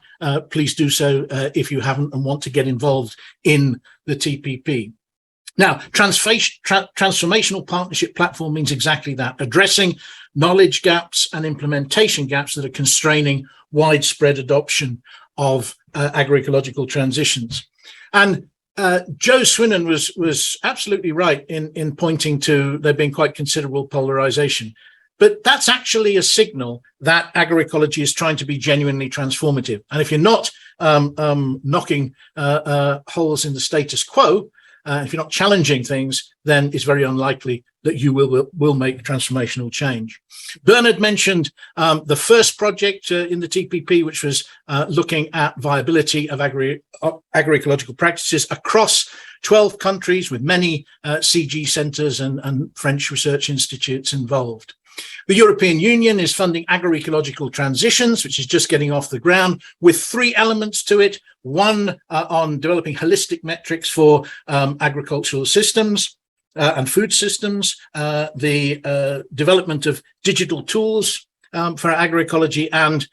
Please do so if you haven't and want to get involved in the TPP. Now, transformational partnership platform means exactly that, addressing knowledge gaps and implementation gaps that are constraining widespread adoption of agroecological transitions. And Joe Swinnon was absolutely right in pointing to there being quite considerable polarization. But that's actually a signal that agroecology is trying to be genuinely transformative. And if you're not knocking holes in the status quo, if you're not challenging things, then it's very unlikely that you will make transformational change. Bernard mentioned the first project in the TPP, which was looking at viability of agroecological practices across 12 countries with many CG centres and French research institutes involved. The European Union is funding agroecological transitions, which is just getting off the ground, with 3 elements to it. One on developing holistic metrics for agricultural systems and food systems, the development of digital tools for agroecology, and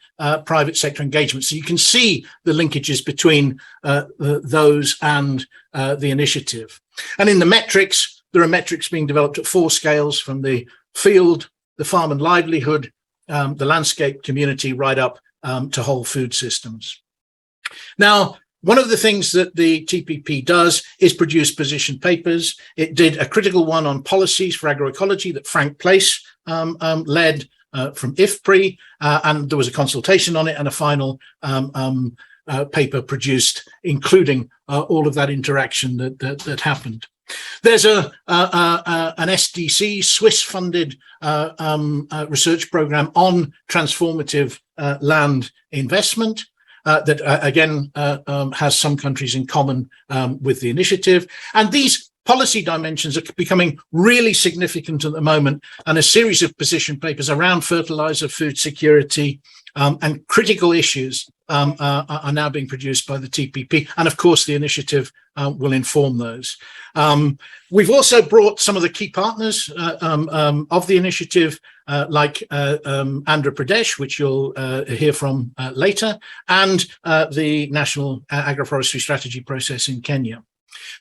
private sector engagement. So you can see the linkages between those and the initiative. And in the metrics, there are metrics being developed at 4 scales, from the field, the farm and livelihood, the landscape community, right up to whole food systems. Now, one of the things that the TPP does is produce position papers. It did a critical one on policies for agroecology that Frank Place led from IFPRI, and there was a consultation on it and a final paper produced, including all of that interaction that happened. There's an SDC, Swiss-funded research program on transformative land investment that, again, has some countries in common with the initiative. And these policy dimensions are becoming really significant at the moment, and a series of position papers around fertilizer, food security, and critical issues are now being produced by the TPP. And of course, the initiative will inform those. We've also brought some of the key partners of the initiative, like Andhra Pradesh, which you'll hear from later, and the National Agroforestry Strategy process in Kenya.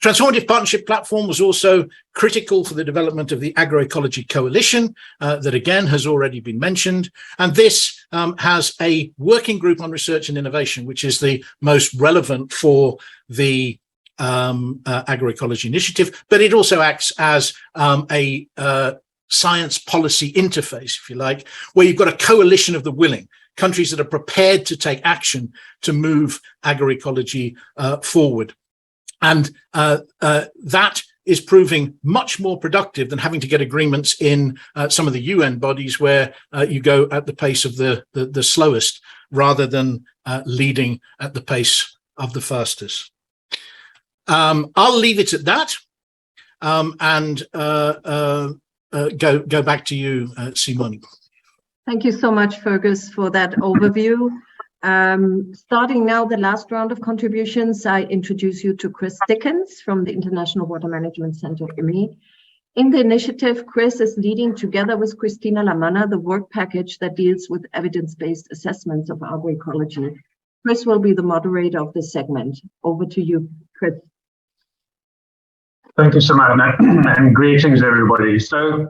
Transformative Partnership Platform was also critical for the development of the Agroecology Coalition that, again, has already been mentioned. And this has a working group on research and innovation, which is the most relevant for the agroecology initiative, but it also acts as a science policy interface, if you like, where you've got a coalition of the willing, countries that are prepared to take action to move agroecology forward. And that is proving much more productive than having to get agreements in some of the UN bodies, where you go at the pace of the slowest rather than leading at the pace of the fastest. I'll leave it at that and go back to you, Simone. Thank you so much, Fergus, for that overview. Starting now the last round of contributions, I introduce you to Chris Dickens from the International Water Management Center, IMI. In the initiative, Chris is leading, together with Christina Lamanna, the work package that deals with evidence-based assessments of agroecology. Chris will be the moderator of this segment. Over to you, Chris. Thank you, Simona, and greetings, everybody. So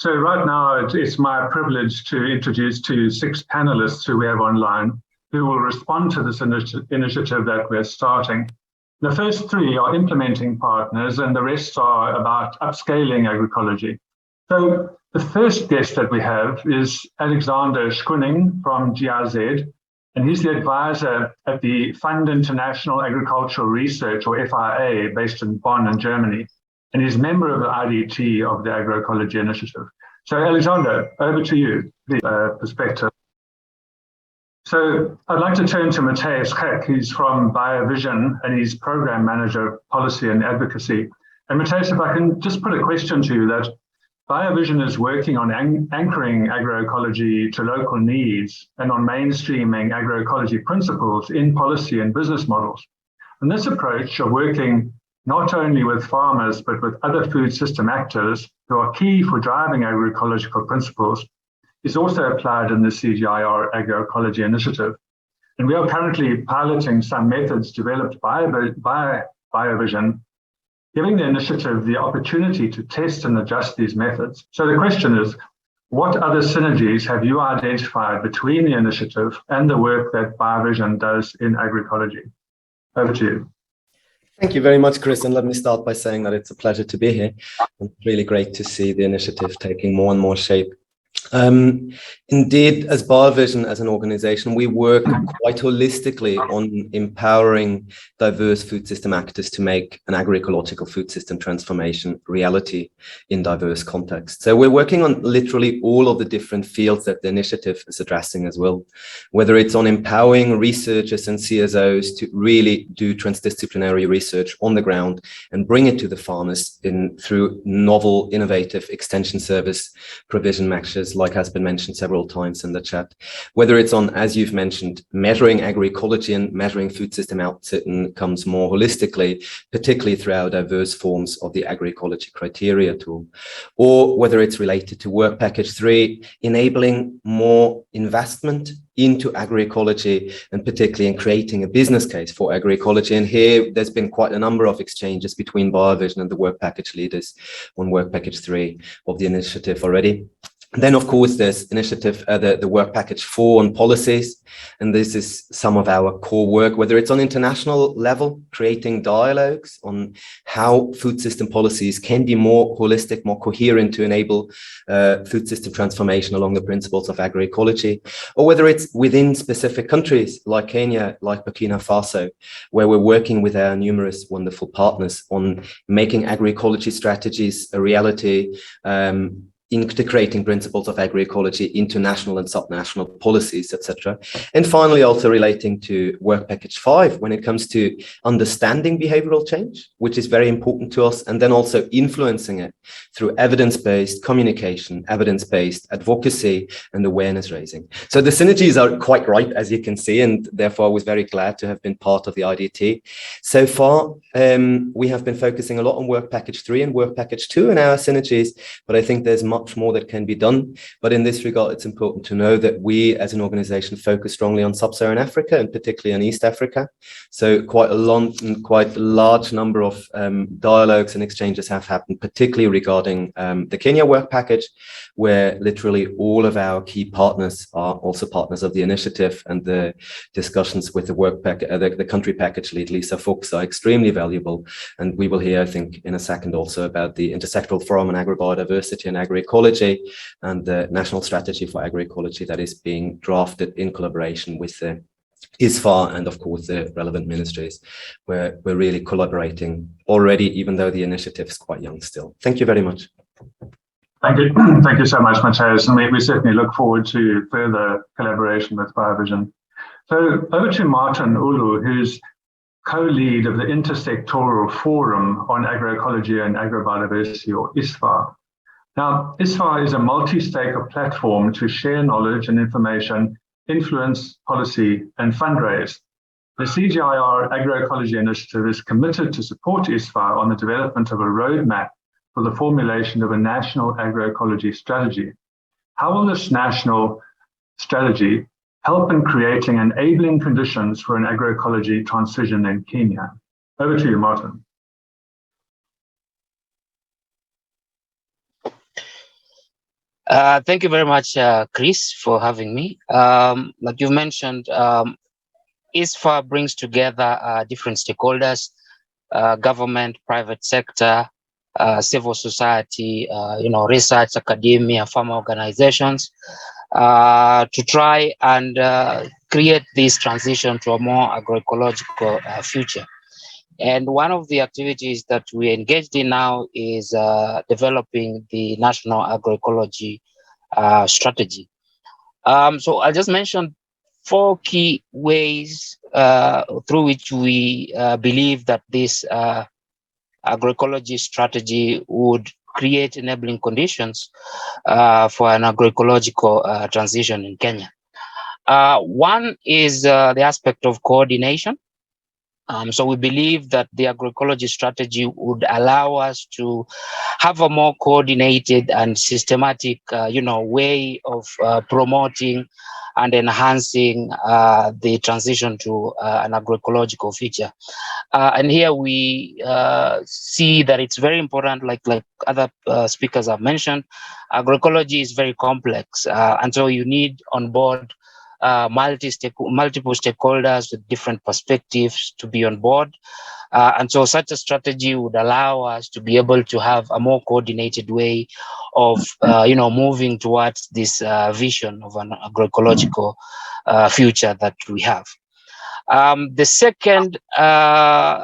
right now, it's my privilege to introduce to you 6 panelists who we have online, who will respond to this initiative that we're starting. The first 3 are implementing partners, and the rest are about upscaling agroecology. So the first guest that we have is Alexander Schkuning from GIZ, and he's the advisor at the Fund International Agricultural Research, or FIA, based in Bonn in Germany, and he's a member of the IDT of the Agroecology Initiative. So Alexander, over to you, the perspective. So I'd like to turn to Matthias Keck. He's from Biovision, and he's Program Manager of Policy and Advocacy. And Matthias, if I can just put a question to you, that Biovision is working on anchoring agroecology to local needs and on mainstreaming agroecology principles in policy and business models. And this approach of working not only with farmers, but with other food system actors who are key for driving agroecological principles is also applied in the CGIAR Agroecology Initiative. And we are currently piloting some methods developed by Biovision, giving the initiative the opportunity to test and adjust these methods. So the question is, what other synergies have you identified between the initiative and the work that Biovision does in agroecology? Over to you. Thank you very much, Chris. And let me start by saying that it's a pleasure to be here. It's really great to see the initiative taking more and more shape. Indeed, as Biovision, as an organization, we work quite holistically on empowering diverse food system actors to make an agroecological food system transformation reality in diverse contexts. So we're working on literally all of the different fields that the initiative is addressing as well, whether it's on empowering researchers and CSOs to really do transdisciplinary research on the ground and bring it to the farmers through novel, innovative extension service provision measures, like has been mentioned several times in the chat, whether it's on, as you've mentioned, measuring agroecology and measuring food system outcomes more holistically, particularly through our diverse forms of the agroecology criteria tool, or whether it's related to work package 3, enabling more investment into agroecology and particularly in creating a business case for agroecology. And here there's been quite a number of exchanges between Biovision and the work package leaders on work package 3 of the initiative already. Then, of course, there's initiative, the work package 4 on policies, and this is some of our core work, whether it's on international level, creating dialogues on how food system policies can be more holistic, more coherent to enable food system transformation along the principles of agroecology, or whether it's within specific countries like Kenya, like Burkina Faso, where we're working with our numerous wonderful partners on making agroecology strategies a reality, integrating principles of agroecology into national and subnational policies, etc. And finally, also relating to work package 5, when it comes to understanding behavioral change, which is very important to us, and then also influencing it through evidence-based communication, evidence-based advocacy, and awareness raising. So the synergies are quite ripe, as you can see, and therefore I was very glad to have been part of the IDT. So far, we have been focusing a lot on work package 3 and work package 2 in our synergies, but I think there's much more that can be done. But in this regard, it's important to know that we as an organization focus strongly on sub-Saharan Africa and particularly on East Africa. So quite a large number of dialogues and exchanges have happened, particularly regarding the Kenya work package, where literally all of our key partners are also partners of the initiative, and the discussions with the work pack, the country package lead, Lisa Fuchs, are extremely valuable. And we will hear, I think, in a second also about the intersectoral forum on agrobiodiversity and agroecology and the national strategy for agroecology that is being drafted in collaboration with the ISFA and, of course, the relevant ministries, where we're really collaborating already, even though the initiative is quite young still. Thank you very much. Thank you. Thank you so much, Matthias. And we certainly look forward to further collaboration with Biovision. So over to Martin Ulu, who's co-lead of the Intersectoral Forum on Agroecology and Agrobiodiversity, or ISFA. Now, ISFA is a multi-stakeholder platform to share knowledge and information, influence policy, and fundraise. The CGIAR Agroecology Initiative is committed to support ISFA on the development of a roadmap for the formulation of a national agroecology strategy. How will this national strategy help in creating enabling conditions for an agroecology transition in Kenya? Over to you, Martin. Thank you very much, Chris, for having me. Like you mentioned, ISFA brings together different stakeholders, government, private sector, civil society, research, academia, farmer organizations, to try and create this transition to a more agroecological future. And one of the activities that we're engaged in now is developing the national agroecology strategy. So I'll just mention 4 key ways through which we believe that this agroecology strategy would create enabling conditions for an agroecological transition in Kenya. One is the aspect of coordination. So we believe that the agroecology strategy would allow us to have a more coordinated and systematic, way of promoting and enhancing the transition to an agroecological future. And here we see that it's very important, like other speakers have mentioned, agroecology is very complex. And so you need on board multiple stakeholders with different perspectives to be on board. And so such a strategy would allow us to be able to have a more coordinated way of moving towards this vision of an agroecological future that we have. The second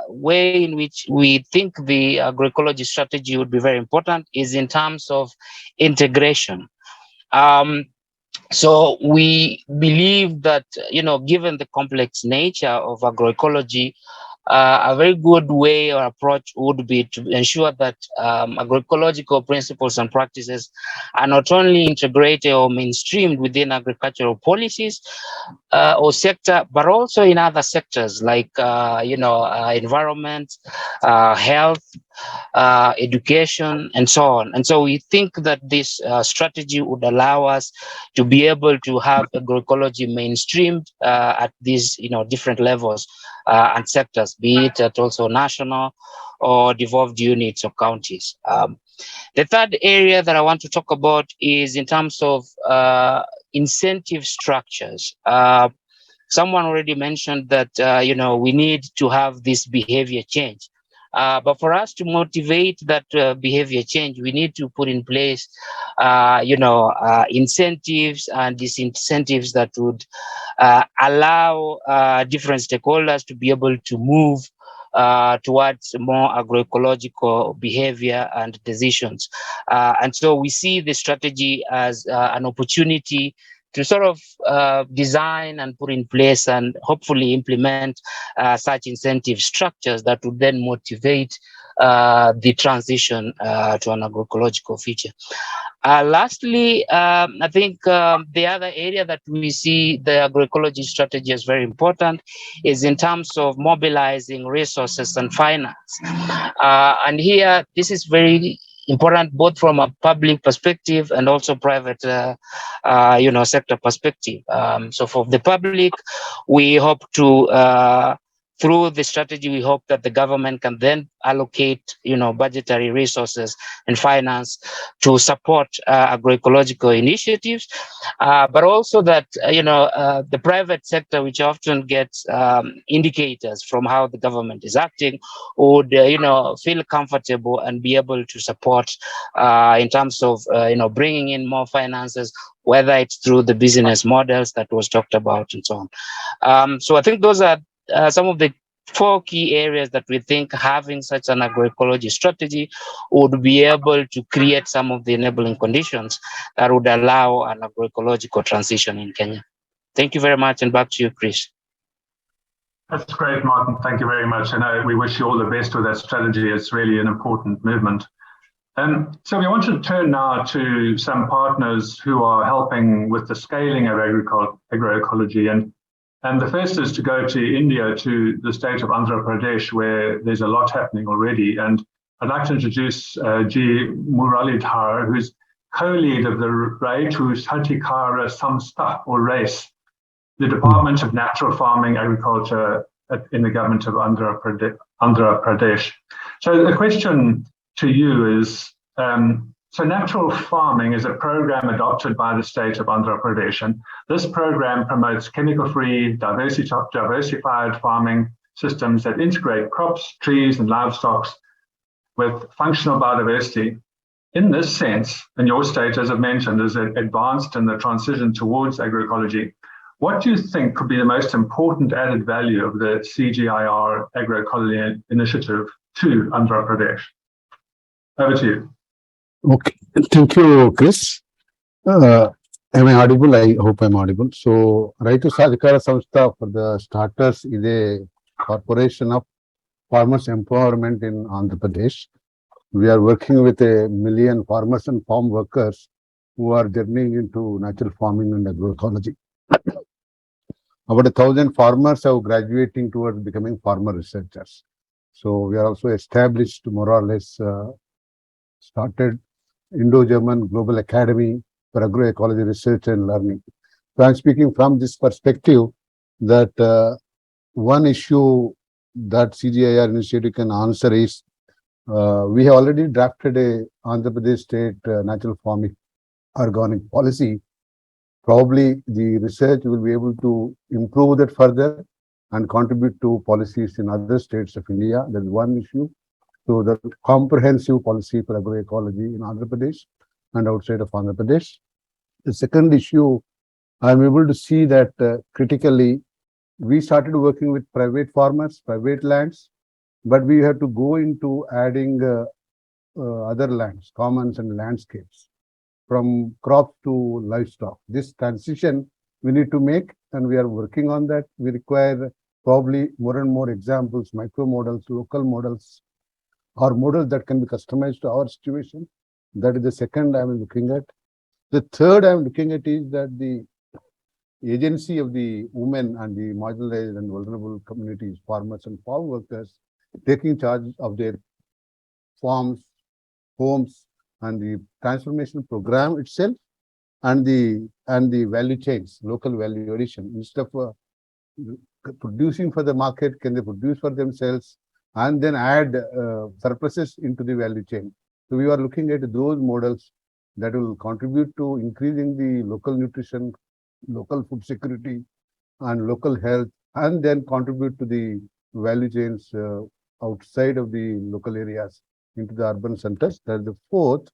way in which we think the agroecology strategy would be very important is in terms of integration. So we believe that, given the complex nature of agroecology, a very good way or approach would be to ensure that agroecological principles and practices are not only integrated or mainstreamed within agricultural policies or sector, but also in other sectors like, environment, health, education, and so on. And so we think that this strategy would allow us to be able to have agroecology mainstreamed at these, different levels and sectors, be it at also national or devolved units or counties. The third area that I want to talk about is in terms of incentive structures. Someone already mentioned that, we need to have this behavior change. But for us to motivate that behavior change, we need to put in place, incentives and disincentives that would allow different stakeholders to be able to move towards more agroecological behavior and decisions. And so we see the strategy as an opportunity to sort of design and put in place and hopefully implement such incentive structures that would then motivate the transition to an agroecological future. Lastly, I think the other area that we see the agroecology strategy as very important is in terms of mobilizing resources and finance. And here, this is very important both from a public perspective and also private, sector perspective. So for the public, we hope to, through the strategy, we hope that the government can then allocate, budgetary resources and finance to support agroecological initiatives, but also that, the private sector, which often gets indicators from how the government is acting, would, feel comfortable and be able to support in terms of, bringing in more finances, whether it's through the business models that was talked about and so on. So I think those are some of the 4 key areas that we think having such an agroecology strategy would be able to create some of the enabling conditions that would allow an agroecological transition in Kenya. Thank you very much, and back to you, Chris. That's great, Martin. Thank you very much. And we wish you all the best with that strategy. It's really an important movement. So we want to turn now to some partners who are helping with the scaling of agroecology. And the first is to go to India, to the state of Andhra Pradesh, where there's a lot happening already. And I'd like to introduce G. Muralidhar, who's co-lead of the Raitu Satikara Samstha, or RACE, the Department of Natural Farming Agriculture in the government of Andhra Pradesh. So the question to you is, so natural farming is a program adopted by the state of Andhra Pradesh, and this program promotes chemical-free, diversified farming systems that integrate crops, trees, and livestock with functional biodiversity. In this sense, and your state, as I've mentioned, is advanced in the transition towards agroecology. What do you think could be the most important added value of the CGIAR agroecology initiative to Andhra Pradesh? Over to you. Okay, thank you, Chris. Am I audible? I hope I'm audible. So, Raitu Sadhikara Samstha, for the starters, is a corporation of farmers' empowerment in Andhra Pradesh. We are working with 1 million farmers and farm workers who are journeying into natural farming and agroecology. About 1,000 farmers are graduating towards becoming farmer researchers. So, we are also established, more or less, started Indo-German Global Academy for Agroecology Research and Learning. So I'm speaking from this perspective that one issue that CGIAR initiative can answer is we have already drafted a Andhra Pradesh state natural farming organic policy. Probably the research will be able to improve that further and contribute to policies in other states of India. That is one issue. So the comprehensive policy for agroecology in Andhra Pradesh. and outside of Andhra Pradesh. The second issue, I'm able to see that critically, we started working with private farmers, private lands, but we had to go into adding other lands, commons and landscapes, from crops to livestock. This transition we need to make, and we are working on that. We require probably more and more examples, micro models, local models, or models that can be customized to our situation. That is the second I'm looking at. The third I'm looking at is that the agency of the women and the marginalized and vulnerable communities, farmers and farm workers, taking charge of their farms, homes, and the transformation program itself, and the value chains, local value addition. Instead of producing for the market, can they produce for themselves and then add surpluses into the value chain? So we are looking at those models that will contribute to increasing the local nutrition, local food security, and local health, and then contribute to the value chains outside of the local areas into the urban centers. That's the fourth.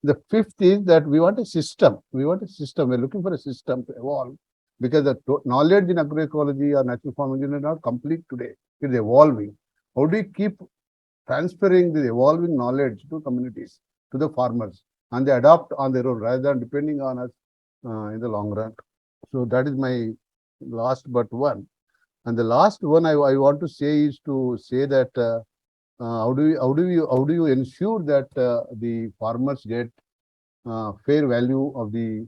The fifth is that we want a system. We want a system. We're looking for a system to evolve, because the knowledge in agroecology or natural farm engineering is not complete today. It's evolving. How do we keep transferring the evolving knowledge to communities, to the farmers, and they adopt on their own rather than depending on us in the long run? So that is my last but one. And the last one I want to say is to say that how do you ensure that the farmers get fair value of the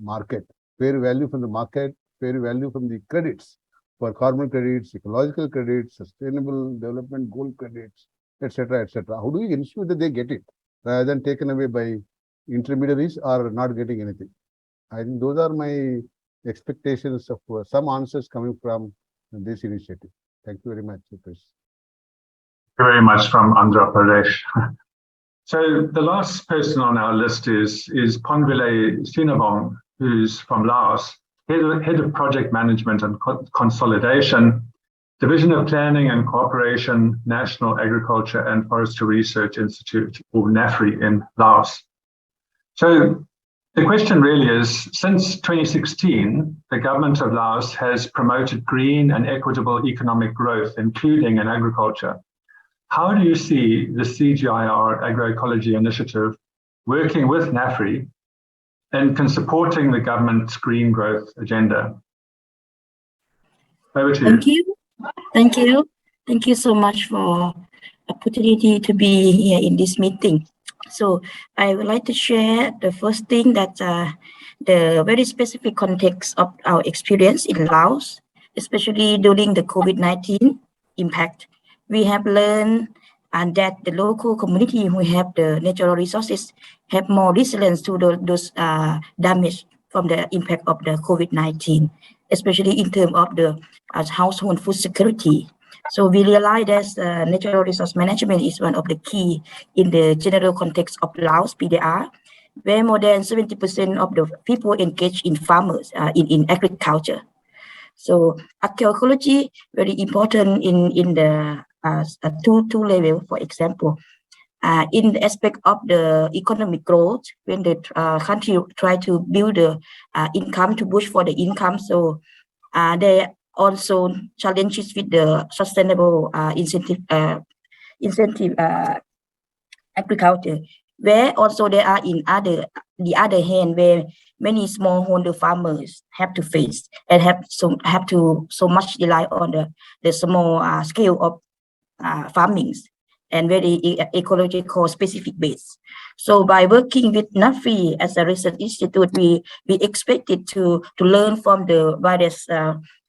market, fair value from the market, fair value from the credits, for carbon credits, ecological credits, sustainable development goal credits, etc., etc. How do we ensure that they get it rather than taken away by intermediaries or not getting anything? I think those are my expectations of some answers coming from this initiative. Thank you very much, Chris. Thank you very much from Andhra Pradesh. So the last person on our list is Ponvile Sinabong, who's from Laos, head of project management and consolidation, Division of Planning and Cooperation, National Agriculture and Forestry Research Institute, or NAFRI, in Laos. So the question really is, since 2016, the government of Laos has promoted green and equitable economic growth, including in agriculture. How do you see the CGIAR agroecology initiative working with NAFRI and supporting the government's green growth agenda? Over to you. Thank you. Thank you. Thank you so much for the opportunity to be here in this meeting. So I would like to share the first thing that the very specific context of our experience in Laos, especially during the COVID-19 impact. We have learned that the local community who have the natural resources have more resilience to those damage from the impact of the COVID-19, especially in terms of the household food security. So we realize that natural resource management is one of the key in the general context of Laos PDR, where more than 70% of the people engage in farmers in agriculture. So agroecology very important in the two level. For example, in the aspect of the economic growth, when the country try to build the income to push for the income, so there also challenges with the sustainable incentive agriculture, where also there are the other hand where many smallholder farmers have to face and have to so much rely on the small scale of farmings and very ecological specific base. So by working with NAFRI as a research institute, we expected to learn from the various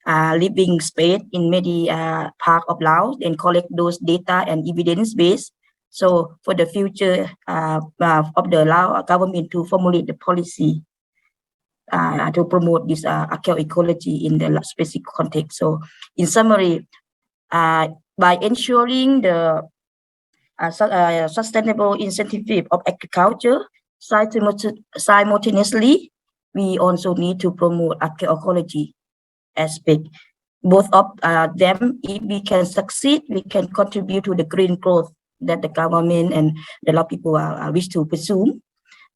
living space in many parts of Laos and collect those data and evidence base. So for the future of the Lao government to formulate the policy to promote this agroecology in the specific context. So in summary, by ensuring the sustainable incentive of agriculture, simultaneously, we also need to promote agroecology aspect. Both of them, if we can succeed, we can contribute to the green growth that the government and the lot of people wish to pursue.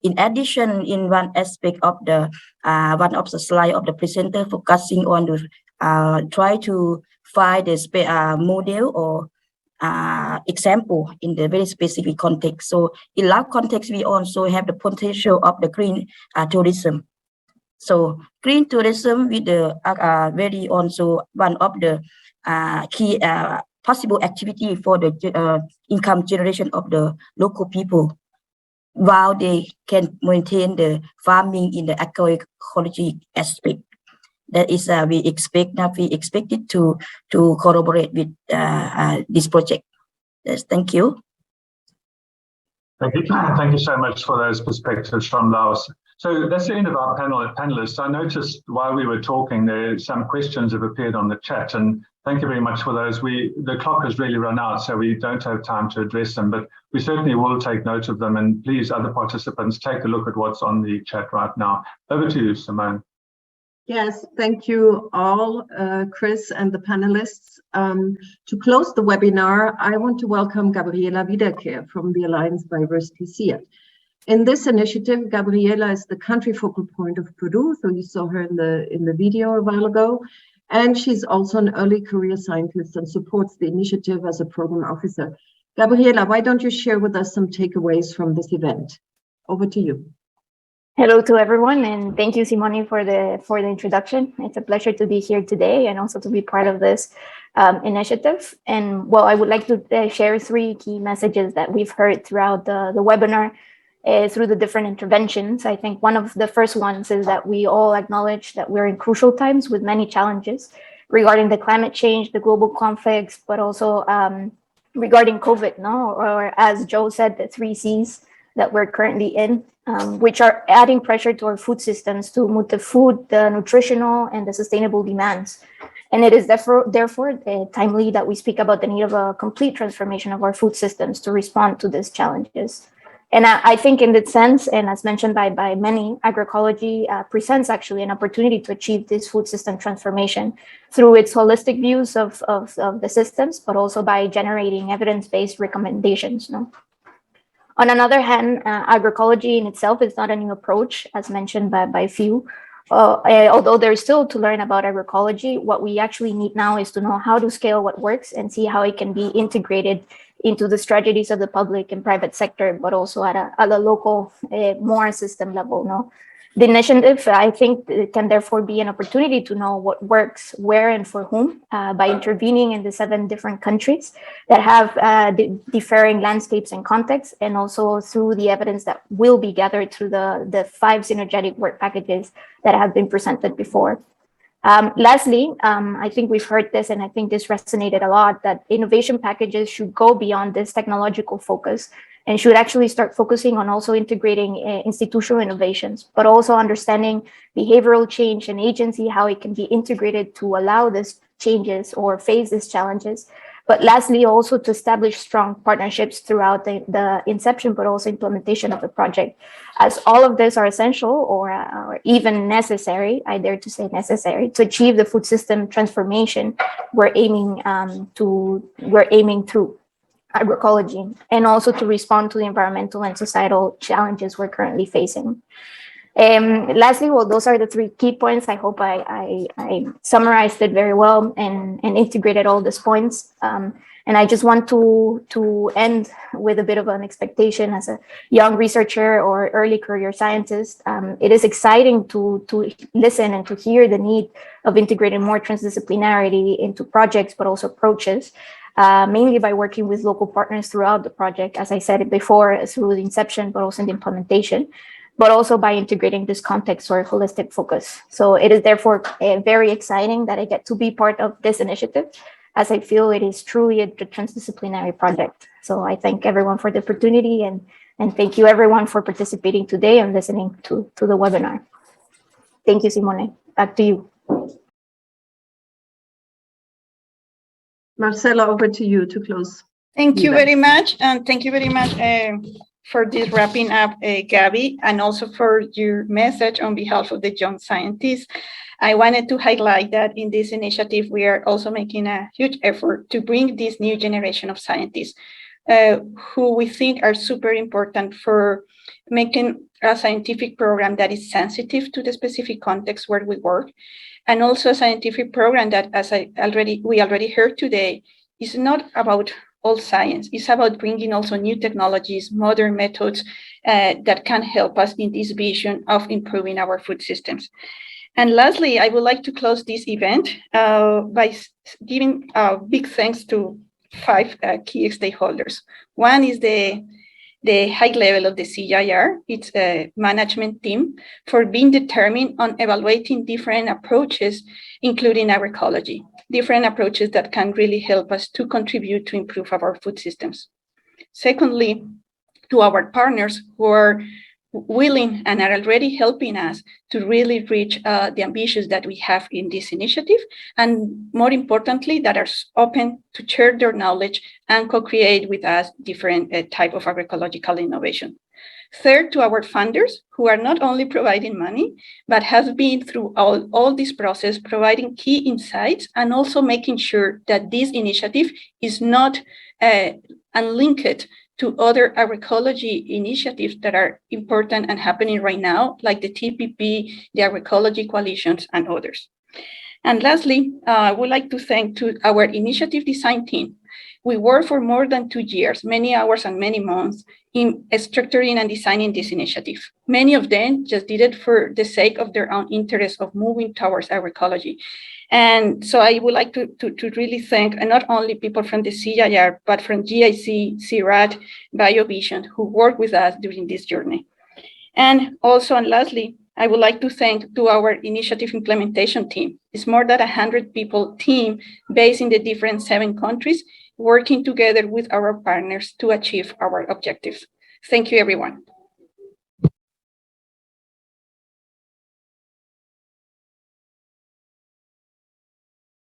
in addition, in one aspect of the slide of the presenter, focusing on the try to find the model or example in the very specific context. So in Laos context, we also have the potential of the green tourism. So green tourism with the very also one of the key possible activity for the income generation of the local people, while they can maintain the farming in the agroecology aspect. That is, we expect it to collaborate with this project. Yes, thank you. Thank you so much for those perspectives from Laos. So that's the end of our panelists. I noticed while we were talking, some questions have appeared on the chat, and thank you very much for those. The clock has really run out, so we don't have time to address them, but we certainly will take note of them. And please, other participants, take a look at what's on the chat right now. Over to you, Simone. Yes, thank you all, Chris and the panelists. To close the webinar, I want to welcome Gabriella Vidaker from the Alliance Biovision CIAT. In this initiative, Gabriella is the country focal point of Peru, so you saw her in the video a while ago, and she's also an early career scientist and supports the initiative as a program officer. Gabriella, why don't you share with us some takeaways from this event? Over to you. Hello to everyone, and thank you, Simone, for the introduction. It's a pleasure to be here today and also to be part of this initiative. And well, I would like to share 3 key messages that we've heard throughout the webinar through the different interventions. I think one of the first ones is that we all acknowledge that we're in crucial times with many challenges regarding the climate change, the global conflicts, but also regarding COVID, or as Joe said, the 3 C's that we're currently in, which are adding pressure to our food systems to meet the food, the nutritional, and the sustainable demands. And it is therefore timely that we speak about the need of a complete transformation of our food systems to respond to these challenges. And I think in that sense, and as mentioned by many, agroecology presents actually an opportunity to achieve this food system transformation through its holistic views of the systems, but also by generating evidence-based recommendations. On another hand, agroecology in itself is not a new approach, as mentioned by few. Although there's still to learn about agroecology, what we actually need now is to know how to scale what works and see how it can be integrated into the strategies of the public and private sector, but also at a local, more system level. The initiative, I think, can therefore be an opportunity to know what works, where, and for whom by intervening in the 7 different countries that have differing landscapes and contexts, and also through the evidence that will be gathered through the 5 synergetic work packages that have been presented before. Lastly, I think we've heard this, and I think this resonated a lot, that innovation packages should go beyond this technological focus and should actually start focusing on also integrating institutional innovations, but also understanding behavioral change and agency, how it can be integrated to allow these changes or face these challenges. But lastly, also to establish strong partnerships throughout the inception, but also implementation of the project, as all of this are essential or even necessary, I dare to say necessary, to achieve the food system transformation we're aiming through agroecology, and also to respond to the environmental and societal challenges we're currently facing. Lastly, well, those are the 3 key points. I hope I summarized it very well and integrated all these points. And I just want to end with a bit of an expectation as a young researcher or early career scientist. It is exciting to listen and to hear the need of integrating more transdisciplinarity into projects, but also approaches. Mainly by working with local partners throughout the project, as I said it before, through the inception, but also in the implementation, but also by integrating this context or holistic focus. So it is therefore very exciting that I get to be part of this initiative, as I feel it is truly a transdisciplinary project. So I thank everyone for the opportunity, and thank you everyone for participating today and listening to the webinar. Thank you, Simone. Back to you. Marcela, over to you to close. Thank you very much. And thank you very much for this wrapping up, Gabby, and also for your message on behalf of the young scientists. I wanted to highlight that in this initiative, we are also making a huge effort to bring this new generation of scientists who we think are super important for making a scientific program that is sensitive to the specific context where we work, and also a scientific program that, as we already heard today, is not about all science. It's about bringing also new technologies, modern methods that can help us in this vision of improving our food systems. And lastly, I would like to close this event by giving big thanks to 5 key stakeholders. One is the high level of the CGIAR, its management team, for being determined on evaluating different approaches, including agroecology, different approaches that can really help us to contribute to improve our food systems. Secondly, to our partners who are willing and are already helping us to really reach the ambitions that we have in this initiative, and more importantly, that are open to share their knowledge and co-create with us different type of agroecological innovation. Third, to our funders, who are not only providing money, but have been through all this process, providing key insights and also making sure that this initiative is not unlinked to other agroecology initiatives that are important and happening right now, like the TPP, the agroecology coalitions, and others. And lastly, I would like to thank our initiative design team. We worked for more than 2 years, many hours and many months, in structuring and designing this initiative. Many of them just did it for the sake of their own interest of moving towards agroecology. And so I would like to really thank not only people from the CGIAR, but from GIC, CIRAD, Biovision, who worked with us during this journey. And also, and lastly, I would like to thank to our initiative implementation team. It's more than 100 people team based in the different 7 countries, working together with our partners to achieve our objectives. Thank you, everyone.